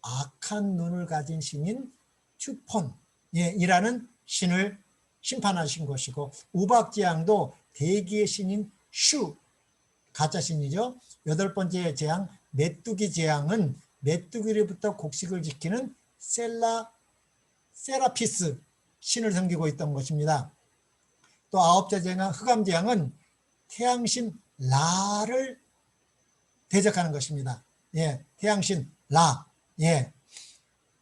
악한 눈을 가진 신인 튜폰, 예, 이라는 신을 심판하신 것이고, 우박재앙도 대기의 신인 슈, 가짜 신이죠. 여덟 번째 재앙 메뚜기 재앙은 메뚜기로부터 곡식을 지키는 세라피스 신을 섬기고 있던 것입니다. 또 아홉째 재앙 흑암 재앙은 태양신 라를 대적하는 것입니다. 예, 태양신 라. 예.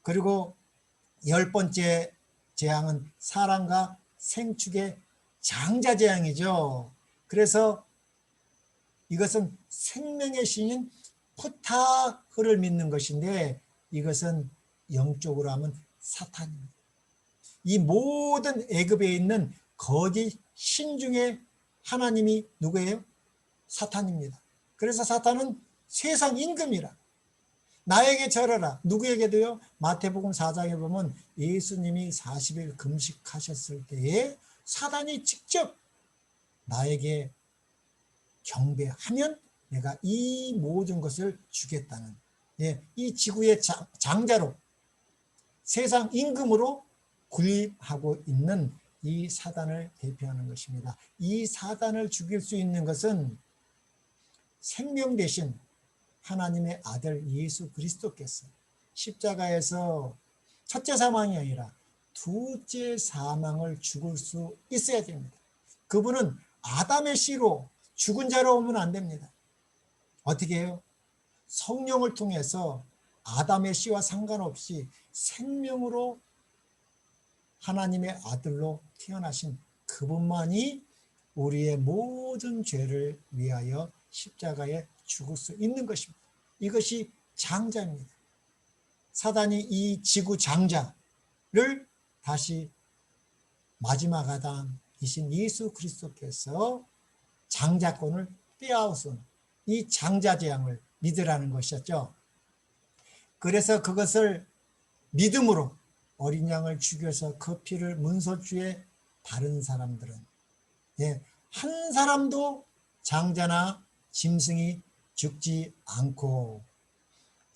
그리고 열 번째 재앙은 사람과 생축의 장자 재앙이죠. 그래서 이것은 생명의 신인 푸타흐를 믿는 것인데 이것은 영적으로 하면 사탄입니다. 이 모든 애굽에 있는 거짓 신 중에 하나님이 누구예요? 사탄입니다. 그래서 사탄은 세상 임금이라. 나에게 절하라. 누구에게도요? 마태복음 4장에 보면 예수님이 40일 금식하셨을 때에 사단이 직접 나에게 경배하면 내가 이 모든 것을 주겠다는, 예, 이 지구의 장자로 세상 임금으로 군림하고 있는 이 사단을 대표하는 것입니다. 이 사단을 죽일 수 있는 것은 생명 대신 하나님의 아들 예수 그리스도께서 십자가에서 첫째 사망이 아니라 둘째 사망을 죽을 수 있어야 됩니다. 그분은 아담의 씨로 죽은 자로 오면 안 됩니다. 어떻게 해요? 성령을 통해서 아담의 씨와 상관없이 생명으로 하나님의 아들로 태어나신 그분만이 우리의 모든 죄를 위하여 십자가에 죽을 수 있는 것입니다. 이것이 장자입니다. 사단이 이 지구 장자를 다시 마지막 아담이신 예수 그리스도께서 장자권을 빼앗은 이 장자재앙을 믿으라는 것이었죠. 그래서 그것을 믿음으로 어린 양을 죽여서 그 피를 문설주에 바른 사람들은, 예, 한 사람도 장자나 짐승이 죽지 않고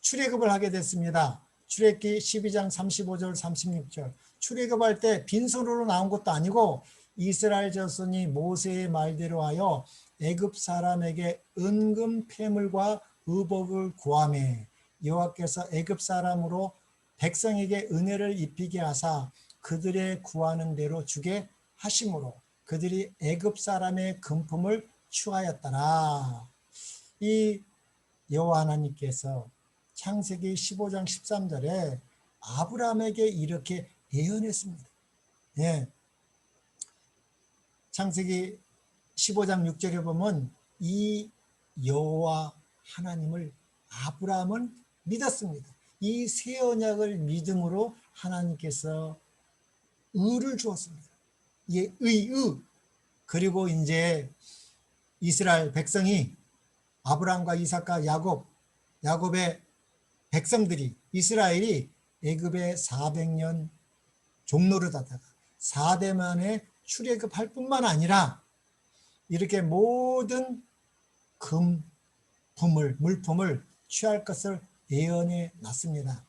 출애굽을 하게 됐습니다. 출애굽기 12장 35절 36절 출애굽할 때 빈손으로 나온 것도 아니고 이스라엘 자손이 모세의 말대로 하여 애굽 사람에게 은금 폐물과 의복을 구하매 여호와께서 애굽 사람으로 백성에게 은혜를 입히게 하사 그들의 구하는 대로 주게 하심으로 그들이 애굽 사람의 금품을 취하였더라. 이 여호와 하나님께서 창세기 15장 13절에 아브라함에게 이렇게 예언했습니다. 예. 창세기 15장 6절에 보면 이 여호와 하나님을 아브라함은 믿었습니다. 이 새 언약을 믿음으로 하나님께서 의를 주었습니다. 예, 의. 그리고 이제 이스라엘 백성이 아브라함과 이삭과 야곱의 백성들이 이스라엘이 애굽에 400년 종노릇하다가 4대 만에 출애굽할 뿐만 아니라 이렇게 모든 물품을 취할 것을 예언해 놨습니다.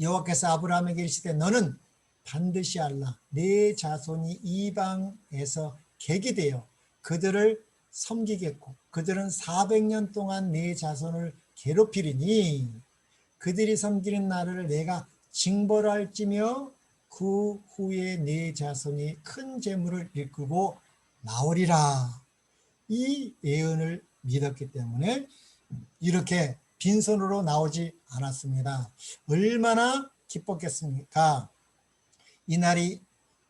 여호와께서 아브라함에게 이르시되 너는 반드시 알라 내 자손이 이방에서 객이 되어 그들을 섬기겠고 그들은 400년 동안 내 자손을 괴롭히리니 그들이 섬기는 나를 내가 징벌할지며 그 후에 내 자손이 큰 재물을 일구고 나오리라. 이 예언을 믿었기 때문에 이렇게 빈손으로 나오지 않았습니다. 얼마나 기뻤겠습니까? 이날이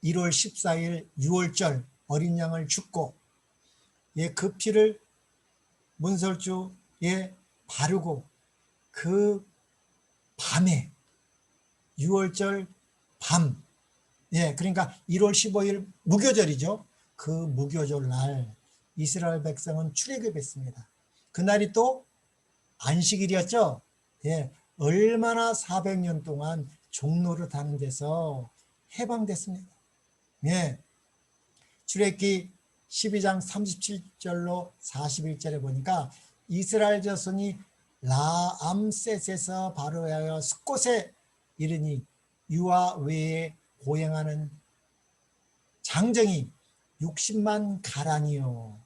1월 14일 6월절 어린 양을 죽고 그 피를 문설주에 바르고 그 밤에 6월절 밤 그러니까 1월 15일 무교절이죠. 그 무교절 날 이스라엘 백성은 출애굽했습니다. 그날이 또 안식일이었죠. 얼마나 400년 동안 종노릇 하는 데서 해방됐습니다. 출애굽기 12장 37절로 41절에 보니까 이스라엘 자손이 라암셋에서 바로하여 숫곳에 이르니 유아 외에 고행하는 장정이 60만 가란이요.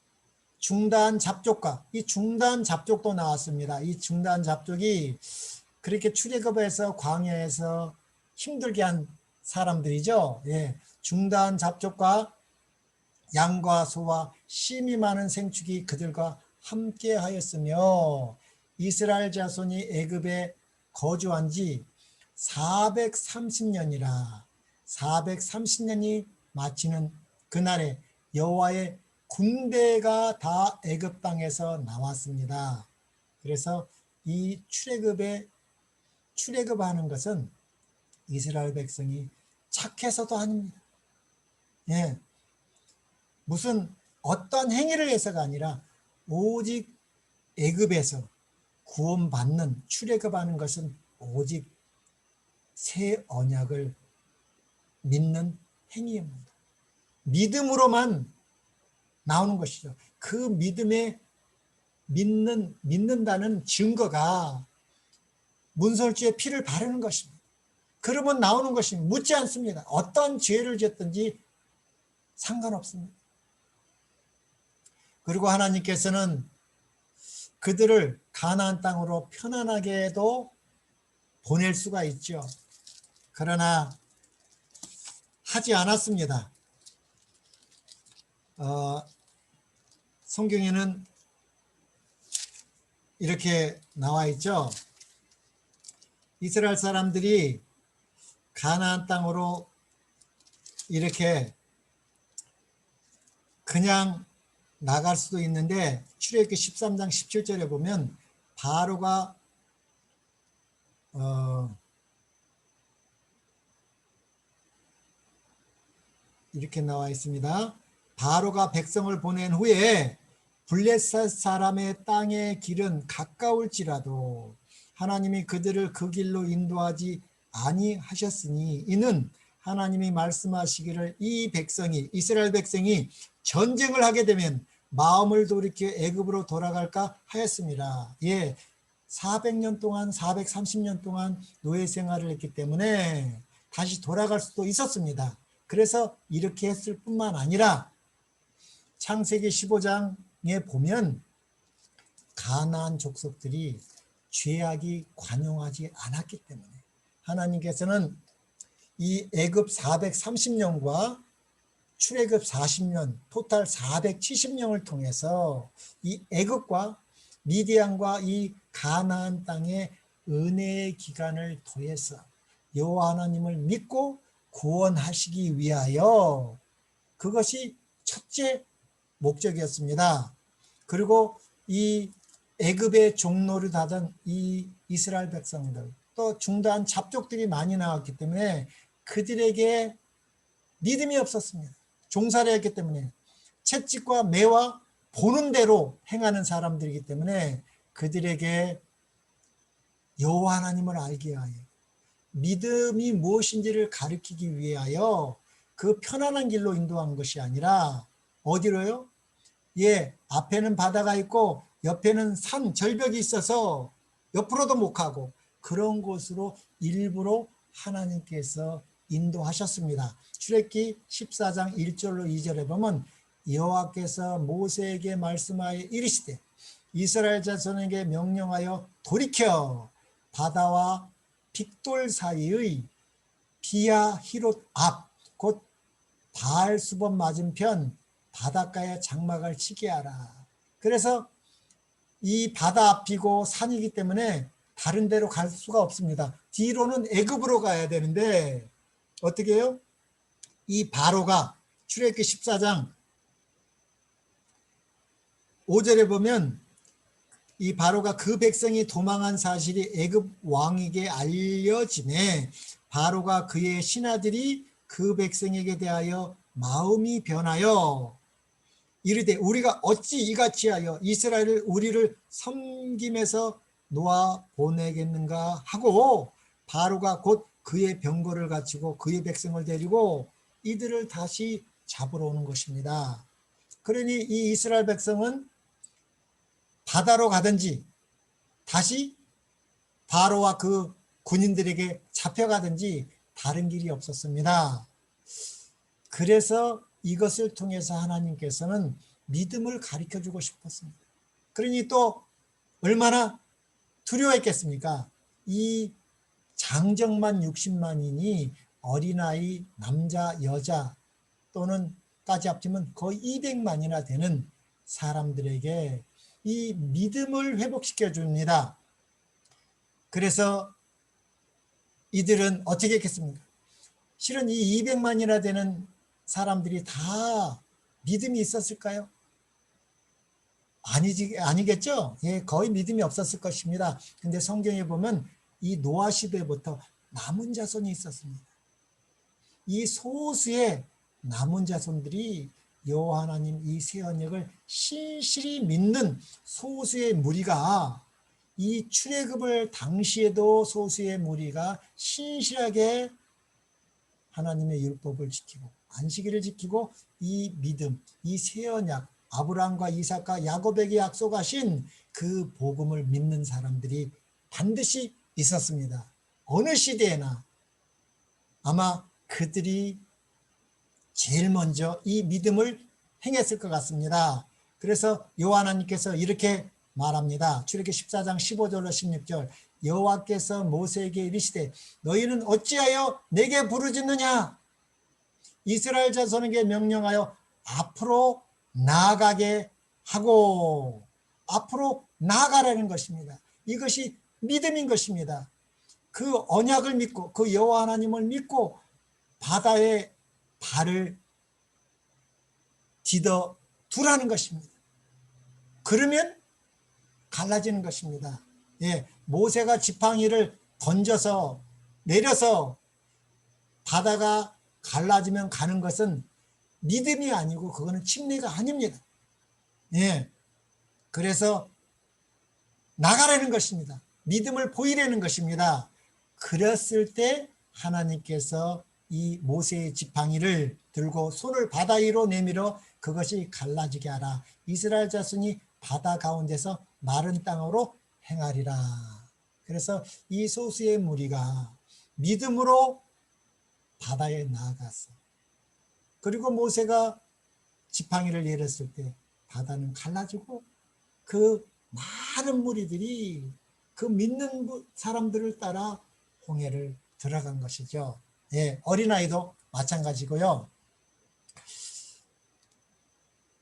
중단 잡족과 이 중단 잡족도 나왔습니다. 이 중단 잡족이 그렇게 출애굽해서 광야에서 힘들게 한 사람들이죠. 중단 잡족과 양과 소와 심이 많은 생축이 그들과 함께 하였으며 이스라엘 자손이 애굽에 거주한 지 430년이라 430년이 마치는 그날에 여호와의 군대가 다 애굽 땅에서 나왔습니다. 그래서 이 출애굽하는 것은 이스라엘 백성이 착해서도 아닙니다. 무슨 어떤 행위를 해서가 아니라 오직 애굽에서 구원받는 출애굽하는 것은 오직 새 언약을 믿는 행위입니다. 믿음으로만 나오는 것이죠. 그 믿음에 믿는다는 증거가 문설주에 피를 바르는 것입니다. 그러면 나오는 것입니다. 묻지 않습니다. 어떤 죄를 지었든지 상관없습니다. 그리고 하나님께서는 그들을 가나안 땅으로 편안하게도 보낼 수가 있죠. 그러나 하지 않았습니다. 성경에는 이렇게 나와 있죠. 이스라엘 사람들이 가나안 땅으로 이렇게 그냥 나갈 수도 있는데 출애굽기 13장 17절에 보면 바로가 이렇게 나와 있습니다. 바로가 백성을 보낸 후에 블레셋 사람의 땅의 길은 가까울지라도 하나님이 그들을 그 길로 인도하지 아니하셨으니 이는 하나님이 말씀하시기를 이 백성이 이스라엘 백성이 전쟁을 하게 되면 마음을 돌이켜 애굽으로 돌아갈까 하였습니다. 400년 동안 430년 동안 노예 생활을 했기 때문에 다시 돌아갈 수도 있었습니다. 그래서 이렇게 했을 뿐만 아니라 창세기 15장에 보면 가나안 족속들이 죄악이 관용하지 않았기 때문에 하나님께서는 이 애굽 430년과 출애굽 40년, 토탈 470년을 통해서 이 애굽과 미디안과 이 가나안 땅에 은혜의 기간을 더해서 여호와 하나님을 믿고 구원하시기 위하여 그것이 첫째 목적이었습니다. 그리고 이 애굽의 종노릇 하던 이 이스라엘 백성들, 또 중도한 잡족들이 많이 나왔기 때문에 그들에게 믿음이 없었습니다. 종살이 했기 때문에 채찍과 매와 보는 대로 행하는 사람들이기 때문에 그들에게 여호와 하나님을 알게 하여 믿음이 무엇인지를 가르치기 위하여 그 편안한 길로 인도한 것이 아니라 어디로요? 예, 앞에는 바다가 있고 옆에는 산 절벽이 있어서 옆으로도 못 가고 그런 곳으로 일부러 하나님께서 인도하셨습니다. 출애굽기 14장 1절로 2절에 보면 여호와께서 모세에게 말씀하여 이르시되 이스라엘 자손에게 명령하여 돌이켜 바다와 빅돌 사이의 비야 히롯 앞 곧 바알수범 맞은편 바닷가에 장막을 치게 하라. 그래서 이 바다 앞이고 산이기 때문에 다른 데로 갈 수가 없습니다. 뒤로는 애굽으로 가야 되는데 어떻게 해요? 이 바로가 출애굽기 14장 5절에 보면 이 바로가 그 백성이 도망한 사실이 애굽 왕에게 알려지매 바로가 그의 신하들이 그 백성에게 대하여 마음이 변하여 이르되 우리가 어찌 이같이 하여 이스라엘을 우리를 섬김에서 놓아 보내겠는가 하고 바로가 곧 그의 병거를 갖추고 그의 백성을 데리고 이들을 다시 잡으러 오는 것입니다. 그러니 이 이스라엘 백성은 바다로 가든지 다시 바로와 그 군인들에게 잡혀가든지 다른 길이 없었습니다. 그래서 이것을 통해서 하나님께서는 믿음을 가르쳐주고 싶었습니다. 그러니 또 얼마나 두려워했겠습니까? 이 장정만 60만인이 어린아이, 남자, 여자 또는 까지 합치면 거의 200만이나 되는 사람들에게 이 믿음을 회복시켜 줍니다. 그래서 이들은 어떻게 했겠습니까? 실은 이 200만이나 되는 사람들이 다 믿음이 있었을까요? 아니겠죠? 예, 거의 믿음이 없었을 것입니다. 근데 성경에 보면 이 노아 시대부터 남은 자손이 있었습니다. 이 소수의 남은 자손들이 여호와 하나님 이 새 언약을 신실히 믿는 소수의 무리가 이 출애굽을 당시에도 소수의 무리가 신실하게 하나님의 율법을 지키고 안식일을 지키고 이 믿음, 이 새 언약, 아브라함과 이삭과 야곱에게 약속하신 그 복음을 믿는 사람들이 반드시 있었습니다. 어느 시대에나 아마 그들이 제일 먼저 이 믿음을 행했을 것 같습니다. 그래서 여호와 하나님께서 이렇게 말합니다. 출애굽기 14장 15절로 16절 여호와께서 모세에게 이르시되 너희는 어찌하여 내게 부르짖느냐 이스라엘 자손에게 명령하여 앞으로 나아가게 하고 앞으로 나아가라는 것입니다. 이것이 믿음인 것입니다. 그 언약을 믿고 그 여호와 하나님을 믿고 바다에 발을 디뎌 두라는 것입니다. 그러면 갈라지는 것입니다. 예, 모세가 지팡이를 던져서 내려서 바다가 갈라지면 가는 것은 믿음이 아니고 그거는 침례가 아닙니다. 예, 그래서 나가라는 것입니다. 믿음을 보이라는 것입니다. 그랬을 때 하나님께서 이 모세의 지팡이를 들고 손을 바다 위로 내밀어 그것이 갈라지게 하라. 이스라엘 자손이 바다 가운데서 마른 땅으로 행하리라. 그래서 이 소수의 무리가 믿음으로 바다에 나아갔어. 그리고 모세가 지팡이를 내렸을 때 바다는 갈라지고 그 많은 무리들이 그 믿는 사람들을 따라 홍해를 들어간 것이죠. 예, 어린아이도 마찬가지고요.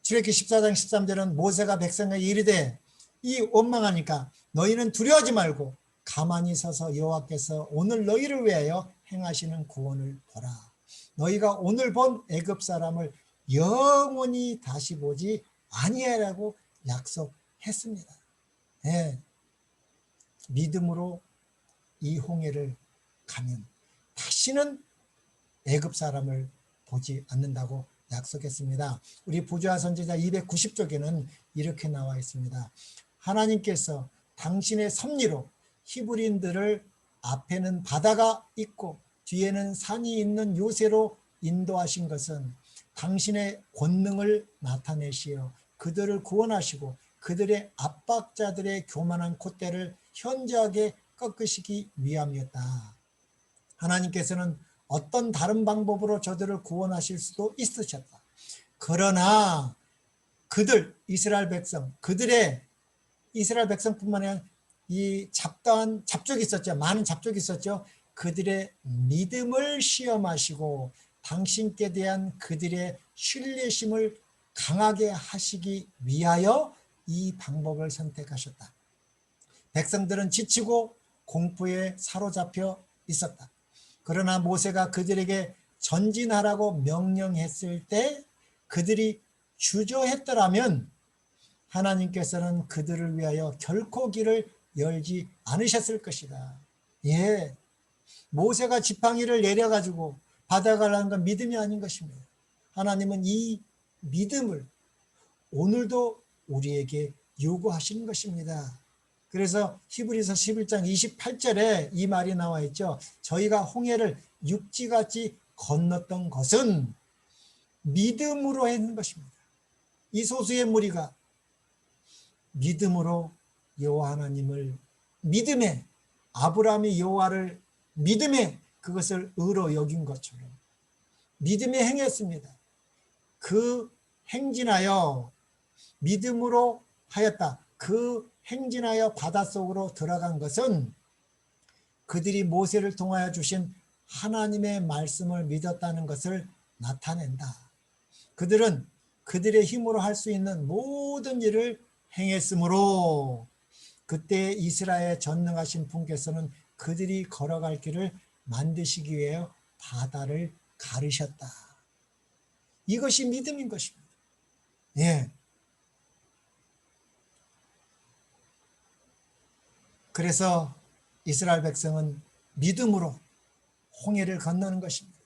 출애굽기 14장 13절은 모세가 백성에게 이르되 이 원망하니까 너희는 두려워하지 말고 가만히 서서 여호와께서 오늘 너희를 위하여 행하시는 구원을 보라. 너희가 오늘 본 애굽 사람을 영원히 다시 보지 아니하라고 약속했습니다. 예, 믿음으로 이 홍해를 가면 다시는 애굽 사람을 보지 않는다고 약속했습니다. 우리 부조화 선지자 290쪽에는 이렇게 나와 있습니다. 하나님께서 당신의 섭리로 히브리인들을 앞에는 바다가 있고 뒤에는 산이 있는 요새로 인도하신 것은 당신의 권능을 나타내시어 그들을 구원하시고 그들의 압박자들의 교만한 콧대를 현저하게 꺾으시기 위함이었다. 하나님께서는 어떤 다른 방법으로 저들을 구원하실 수도 있으셨다. 그러나 그들 이스라엘 백성, 그들의 이스라엘 백성뿐만 아니라 이 잡다한 잡족이 있었죠. 많은 잡족이 있었죠. 그들의 믿음을 시험하시고 당신께 대한 그들의 신뢰심을 강하게 하시기 위하여 이 방법을 선택하셨다. 백성들은 지치고 공포에 사로잡혀 있었다. 그러나 모세가 그들에게 전진하라고 명령했을 때 그들이 주저했더라면 하나님께서는 그들을 위하여 결코 길을 열지 않으셨을 것이다. 예, 모세가 지팡이를 내려가지고 받아가라는 건 믿음이 아닌 것입니다. 하나님은 이 믿음을 오늘도 우리에게 요구하시는 것입니다. 그래서 히브리서 11장 28절에 이 말이 나와 있죠. 저희가 홍해를 육지같이 건넜던 것은 믿음으로 했는 것입니다. 이 소수의 무리가 믿음으로 여호와 하나님을 믿음에 아브라함이 여호와를 믿음에 그것을 의로 여긴 것처럼 믿음에 행했습니다. 그 행진하여 믿음으로 하였다. 그 행진하여 바닷속으로 들어간 것은 그들이 모세를 통하여 주신 하나님의 말씀을 믿었다는 것을 나타낸다. 그들은 그들의 힘으로 할 수 있는 모든 일을 행했으므로 그때 이스라엘의 전능하신 분께서는 그들이 걸어갈 길을 만드시기 위해 바다를 가르셨다. 이것이 믿음인 것입니다. 예. 그래서 이스라엘 백성은 믿음으로 홍해를 건너는 것입니다.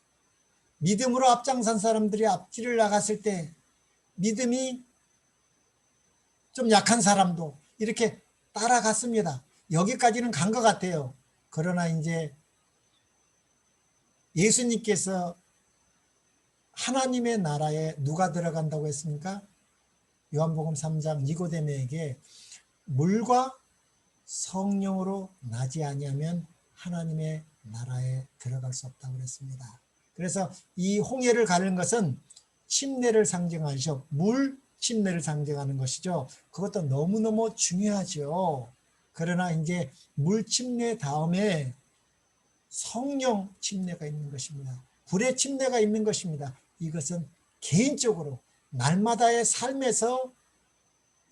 믿음으로 앞장선 사람들이 앞길을 나갔을 때 믿음이 좀 약한 사람도 이렇게 따라갔습니다. 여기까지는 간 것 같아요. 그러나 이제 예수님께서 하나님의 나라에 누가 들어간다고 했습니까? 요한복음 3장 니고데모에게 물과 성령으로 나지 아니하면 하나님의 나라에 들어갈 수 없다고 그랬습니다. 그래서 이 홍해를 가는 것은 침례를 상징하죠. 물 침례를 상징하는 것이죠. 그것도 너무너무 중요하죠. 그러나 이제 물 침례 다음에 성령 침례가 있는 것입니다. 불의 침례가 있는 것입니다. 이것은 개인적으로 날마다의 삶에서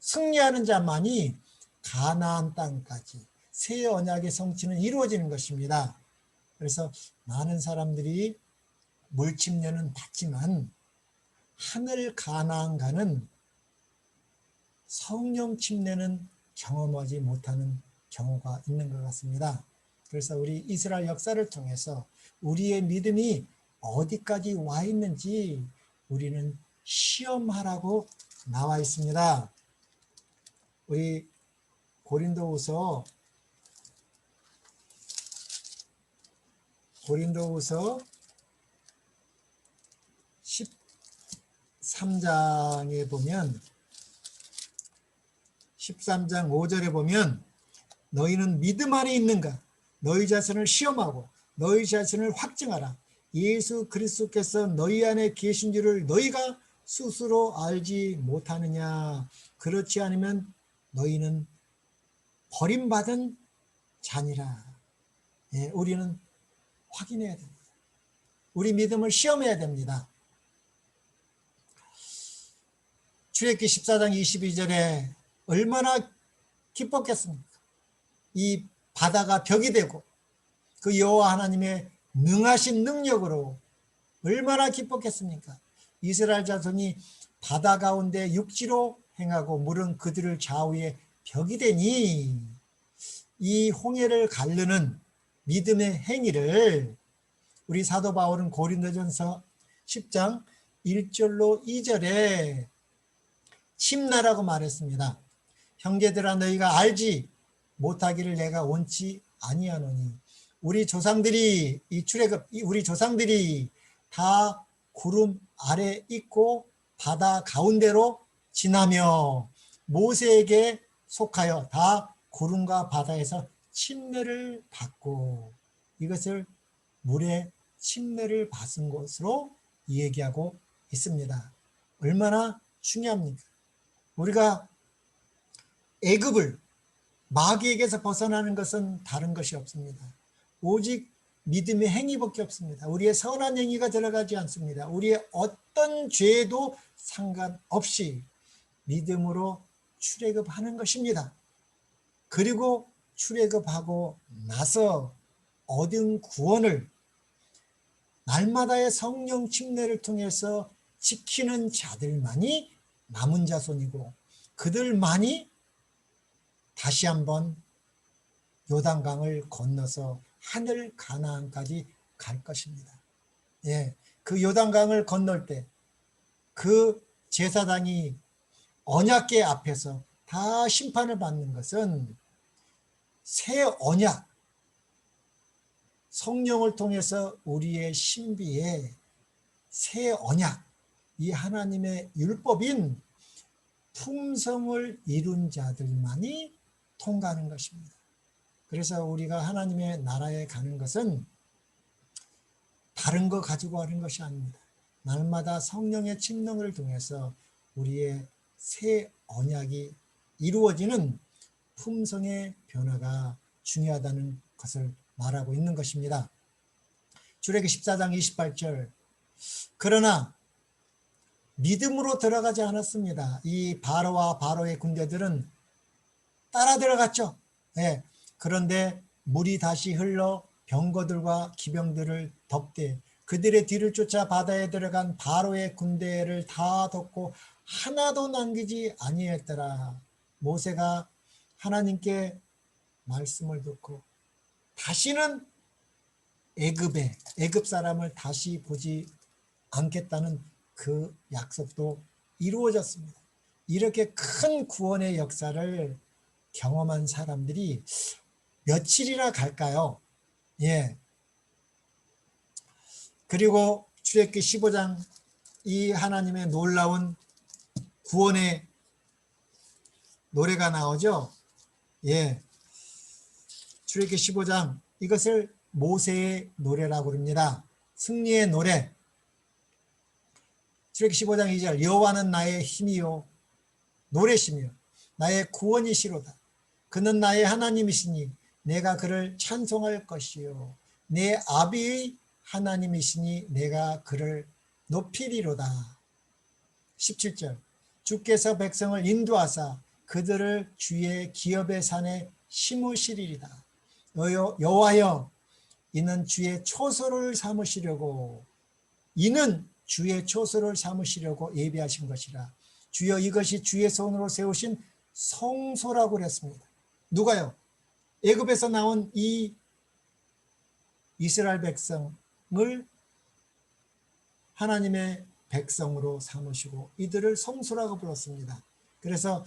승리하는 자만이 가나안 땅까지 새 언약의 성취는 이루어지는 것입니다. 그래서 많은 사람들이 물 침례는 받지만 하늘 가나안 가는 성령 침례는 경험하지 못하는 경우가 있는 것 같습니다. 그래서 우리 이스라엘 역사를 통해서 우리의 믿음이 어디까지 와 있는지 우리는 시험하라고 나와 있습니다. 우리 고린도후서 13장에 보면 13장 5절에 보면 너희는 믿음 안에 있는가? 너희 자신을 시험하고 너희 자신을 확증하라. 예수 그리스도께서 너희 안에 계신 줄을 너희가 스스로 알지 못하느냐? 그렇지 않으면 너희는 버림받은 자니라. 예, 우리는 확인해야 됩니다. 우리 믿음을 시험해야 됩니다. 출애굽기 14장 22절에 얼마나 기뻤겠습니까? 이 바다가 벽이 되고 그 여호와 하나님의 능하신 능력으로 얼마나 기뻤겠습니까? 이스라엘 자손이 바다 가운데 육지로 행하고 물은 그들을 좌우에 벽이 되니 이 홍해를 가르는 믿음의 행위를 우리 사도 바울은 고린도전서 10장 1절로 2절에 침나라고 말했습니다. 형제들아 너희가 알지 못하기를 내가 원치 아니하노니 우리 조상들이 우리 조상들이 다 구름 아래 있고 바다 가운데로 지나며 모세에게 속하여 다 구름과 바다에서 침례를 받고 이것을 물에 침례를 받은 것으로 얘기하고 있습니다. 얼마나 중요합니까? 우리가 애굽을 마귀에게서 벗어나는 것은 다른 것이 없습니다. 오직 믿음의 행위밖에 없습니다. 우리의 선한 행위가 들어가지 않습니다. 우리의 어떤 죄도 상관없이 믿음으로 출애굽하는 것입니다. 그리고 출애굽하고 나서 얻은 구원을 날마다의 성령 침례를 통해서 지키는 자들만이 남은 자손이고 그들만이 다시 한번 요단강을 건너서 하늘 가나안까지 갈 것입니다. 예, 그 요단강을 건널 때 그 제사장이 언약궤 앞에서 다 심판을 받는 것은 새 언약, 성령을 통해서 우리의 신비에 새 언약, 이 하나님의 율법인 품성을 이룬 자들만이 통과하는 것입니다. 그래서 우리가 하나님의 나라에 가는 것은 다른 거 가지고 가는 것이 아닙니다. 날마다 성령의 침능을 통해서 우리의 새 언약이 이루어지는 품성의 변화가 중요하다는 것을 말하고 있는 것입니다. 출애굽기 14장 28절 그러나 믿음으로 들어가지 않았습니다. 이 바로와 바로의 군대들은 따라 들어갔죠. 네. 그런데 물이 다시 흘러 병거들과 기병들을 덮되 그들의 뒤를 쫓아 바다에 들어간 바로의 군대를 다 덮고 하나도 남기지 아니했더라. 모세가 하나님께 말씀을 듣고 다시는 애굽 사람을 다시 보지 않겠다는 그 약속도 이루어졌습니다. 이렇게 큰 구원의 역사를 경험한 사람들이 며칠이나 갈까요? 예. 그리고 출애굽기 15장 이 하나님의 놀라운 구원의 노래가 나오죠. 예. 출애굽기 15장 이것을 모세의 노래라고 합니다. 승리의 노래. 출애굽기 15장 2절 여호와는 나의 힘이요 노래시며 나의 구원이시로다. 그는 나의 하나님이시니 내가 그를 찬송할 것이요 내 아비의 하나님이시니 내가 그를 높이리로다. 17절 주께서 백성을 인도하사 그들을 주의 기업의 산에 심으시리이다. 여호와여 이는 주의 초소를 삼으시려고 예비하신 것이라. 주여 이것이 주의 손으로 세우신 성소라고 그랬습니다. 누가요? 애굽에서 나온 이 이스라엘 백성을 하나님의 백성으로 삼으시고 이들을 성소라고 불렀습니다. 그래서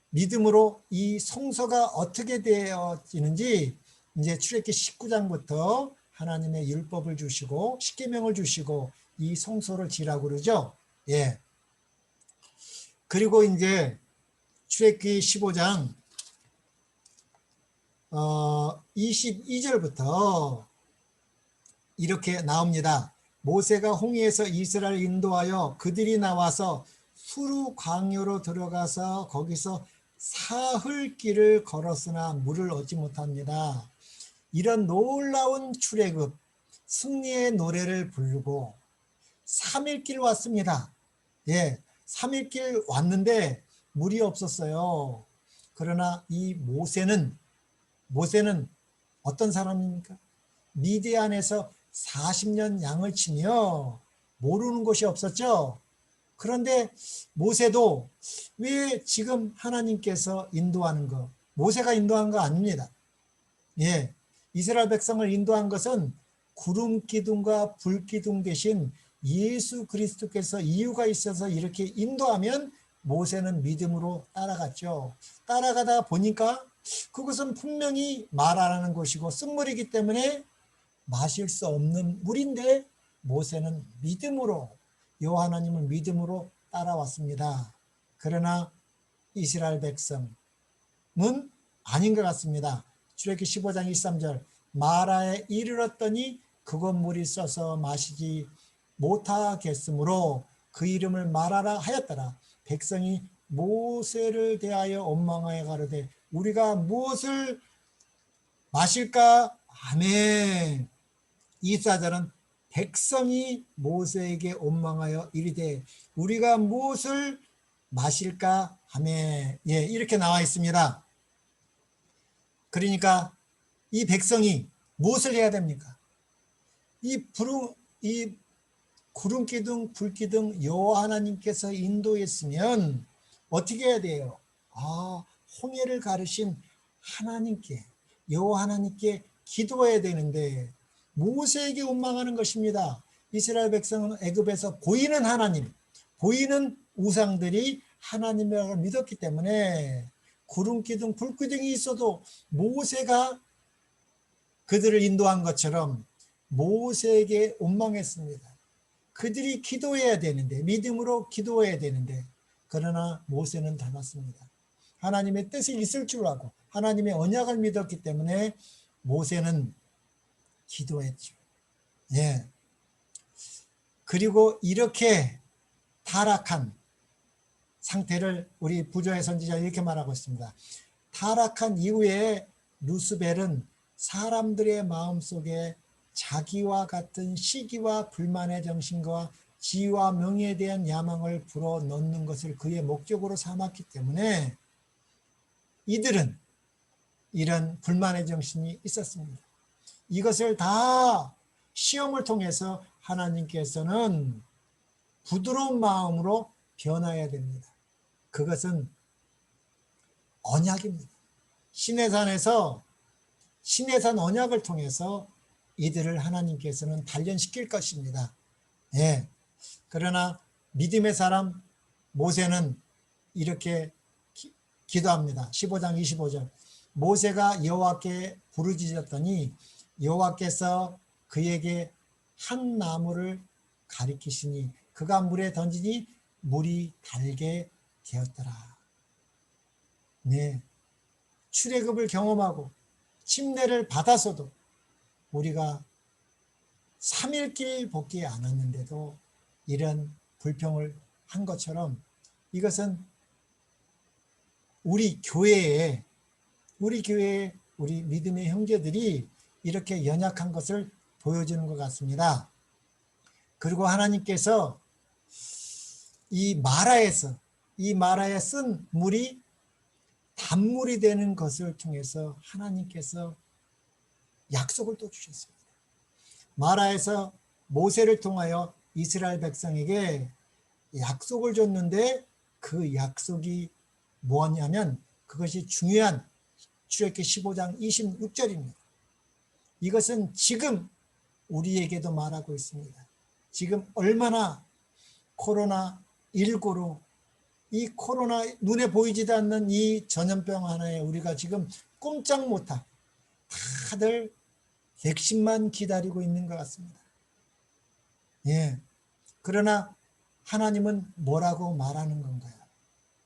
믿음으로 이 성소가 어떻게 되어지는지 이제 출애굽기 19장부터 하나님의 율법을 주시고 십계명을 주시고 이 성소를 지라고 그러죠. 예. 그리고 이제 출애굽기 15장 22절부터 이렇게 나옵니다. 모세가 홍해에서 이스라엘 인도하여 그들이 나와서 수르 광야로 들어가서 거기서 사흘길을 걸었으나 물을 얻지 못합니다. 이런 놀라운 출애굽, 승리의 노래를 부르고 3일길 왔습니다. 예, 3일길 왔는데 물이 없었어요. 그러나 이 모세는 어떤 사람입니까? 미디안에서 40년 양을 치며 모르는 곳이 없었죠. 그런데 모세도 왜 지금 하나님께서 인도하는 거, 모세가 인도한 거 아닙니다. 예, 이스라엘 백성을 인도한 것은 구름 기둥과 불 기둥 대신 예수 그리스도께서 이유가 있어서 이렇게 인도하면 모세는 믿음으로 따라갔죠. 따라가다 보니까 그것은 분명히 말하라는 곳이고 쓴물이기 때문에 마실 수 없는 물인데 모세는 믿음으로 여호와 하나님을 믿음으로 따라왔습니다. 그러나 이스라엘 백성은 아닌 것 같습니다. 출애굽기 15장 23절 마라에 이르렀더니 그곳 물이 써서 마시지 못하겠으므로 그 이름을 마라라 하였더라. 백성이 모세를 대하여 원망하여 가로되 우리가 무엇을 마실까? 아멘. 24절은 백성이 모세에게 원망하여 이르되 우리가 무엇을 마실까? 아멘. 예, 이렇게 나와 있습니다. 그러니까 이 백성이 무엇을 해야 됩니까? 이 구름기둥, 불기둥 여호와 하나님께서 인도했으면 어떻게 해야 돼요? 홍해를 가르신 하나님께, 여호와 하나님께 기도해야 되는데 모세에게 원망하는 것입니다. 이스라엘 백성은 애굽에서 보이는 하나님, 보이는 우상들이 하나님이라고 믿었기 때문에 구름기둥, 불기둥이 있어도 모세가 그들을 인도한 것처럼 모세에게 원망했습니다. 그들이 기도해야 되는데, 믿음으로 기도해야 되는데, 그러나 모세는 닮았습니다. 하나님의 뜻이 있을 줄 알고 하나님의 언약을 믿었기 때문에 모세는 기도했죠. 예. 그리고 이렇게 타락한 상태를 우리 부조의 선지자 이렇게 말하고 있습니다. 타락한 이후에 루스벨은 사람들의 마음속에 자기와 같은 시기와 불만의 정신과 지위와 명예에 대한 야망을 불어넣는 것을 그의 목적으로 삼았기 때문에 이들은 이런 불만의 정신이 있었습니다. 이것을 다 시험을 통해서 하나님께서는 부드러운 마음으로 변화해야 됩니다. 그것은 언약입니다. 시내산에서 시내산 언약을 통해서 이들을 하나님께서는 단련시킬 것입니다. 예. 그러나 믿음의 사람 모세는 이렇게 기도합니다. 15장 25절 모세가 여호와께 부르짖었더니 여호와께서 그에게 한 나무를 가리키시니 그가 물에 던지니 물이 달게 되었더라. 네, 출애굽을 경험하고 침례를 받아서도 우리가 3일길 복귀 안 왔는데도 이런 불평을 한 것처럼 이것은 우리 교회에 우리 믿음의 형제들이 이렇게 연약한 것을 보여주는 것 같습니다. 그리고 하나님께서 이 마라에 쓴 물이 단물이 되는 것을 통해서 하나님께서 약속을 또 주셨습니다. 마라에서 모세를 통하여 이스라엘 백성에게 약속을 줬는데 그 약속이 뭐냐면 그것이 중요한 출애굽기 15장 26절입니다. 이것은 지금 우리에게도 말하고 있습니다. 지금 얼마나 코로나19로 이 코로나 눈에 보이지도 않는 이 전염병 하나에 우리가 지금 꼼짝 못하고 다들 백신만 기다리고 있는 것 같습니다. 예. 그러나 하나님은 뭐라고 말하는 건가요?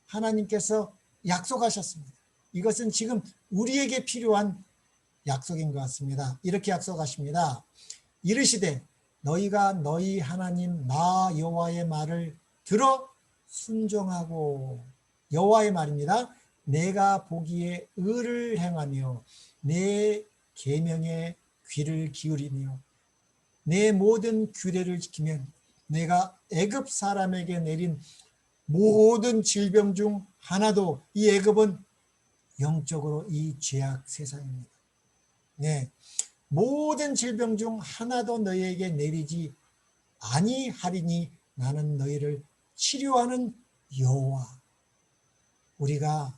하나님께서 약속하셨습니다. 이것은 지금 우리에게 필요한 약속인 것 같습니다. 이렇게 약속하십니다. 이르시되 너희가 너희 하나님 나 여호와의 말을 들어 순종하고 여호와의 말입니다. 내가 보기에 의를 행하며 내 계명에 귀를 기울이며 내 모든 규례를 지키면 내가 애굽 사람에게 내린 모든 질병 중 하나도, 이 애굽은 영적으로 이 죄악 세상입니다. 네, 모든 질병 중 하나도 너희에게 내리지 아니하리니 나는 너희를 치료하는 여호와. 우리가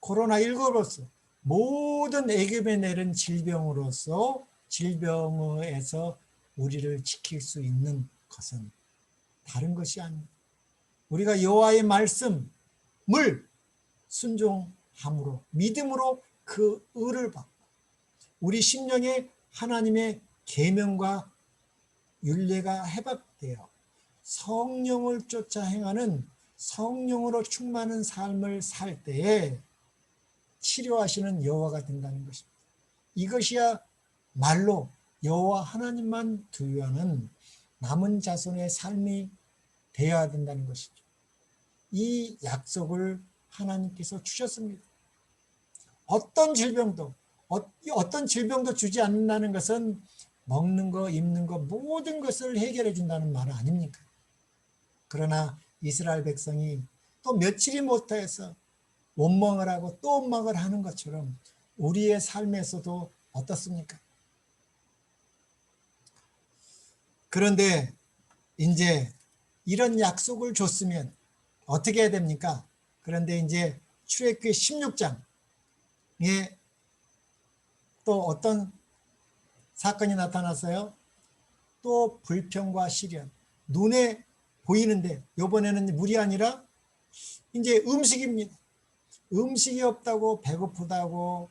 코로나19로서 모든 애굽에 내린 질병으로서 질병에서 우리를 지킬 수 있는 것은 다른 것이 아닙니다. 우리가 여호와의 말씀을 순종함으로 믿음으로 그 의를 받고 우리 심령에 하나님의 계명과 율례가 해박되어 성령을 쫓아 행하는 성령으로 충만한 삶을 살 때에 치료하시는 여호와가 된다는 것입니다. 이것이야 말로 여호와 하나님만 두려워하는 남은 자손의 삶이 되어야 된다는 것이죠. 이 약속을 하나님께서 주셨습니다. 어떤 질병도 주지 않는다는 것은 먹는 거, 입는 거 모든 것을 해결해 준다는 말은 아닙니까? 그러나 이스라엘 백성이 또 며칠이 못해서 원망을 하고 또 원망을 하는 것처럼 우리의 삶에서도 어떻습니까? 그런데 이제 이런 약속을 줬으면 어떻게 해야 됩니까? 그런데 이제 출애굽기 16장에 또 어떤 사건이 나타났어요. 또 불평과 시련, 눈에 보이는데 이번에는 물이 아니라 이제 음식입니다. 음식이 없다고 배고프다고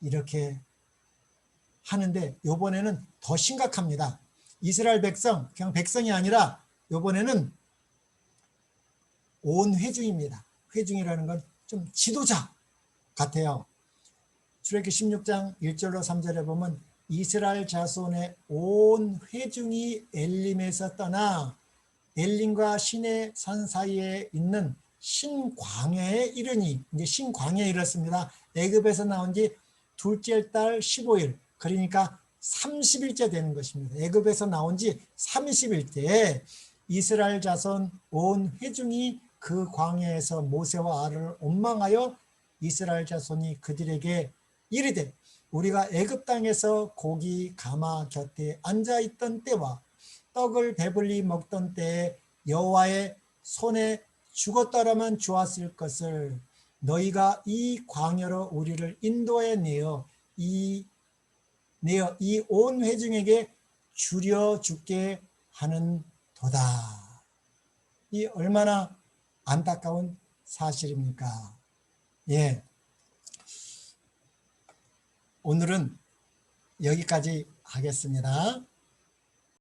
이렇게 하는데 이번에는 더 심각합니다. 이스라엘 백성, 그냥 백성이 아니라 이번에는 온 회중입니다. 회중이라는 건 좀 지도자 같아요. 출애굽기 16장 1절로 3절에 보면 이스라엘 자손의 온 회중이 엘림에서 떠나 엘림과 시내 산 사이에 있는 신광야에 이르니, 이제 신광야에 이르렀습니다. 애굽에서 나온 지 둘째 달 15일, 그러니까 30일째 되는 것입니다. 애굽에서 나온 지 30일째에 이스라엘 자손 온 회중이 그 광야에서 모세와 아론을 원망하여 이스라엘 자손이 그들에게 이르되 우리가 애굽 땅에서 고기 가마 곁에 앉아있던 때와 떡을 배불리 먹던 때에 여호와의 손에 죽었더라면 좋았을 것을 너희가 이 광야로 우리를 인도해 내어 이 온 회중에게 주려 죽게 하는 도다. 이 얼마나 안타까운 사실입니까? 예. 오늘은 여기까지 하겠습니다.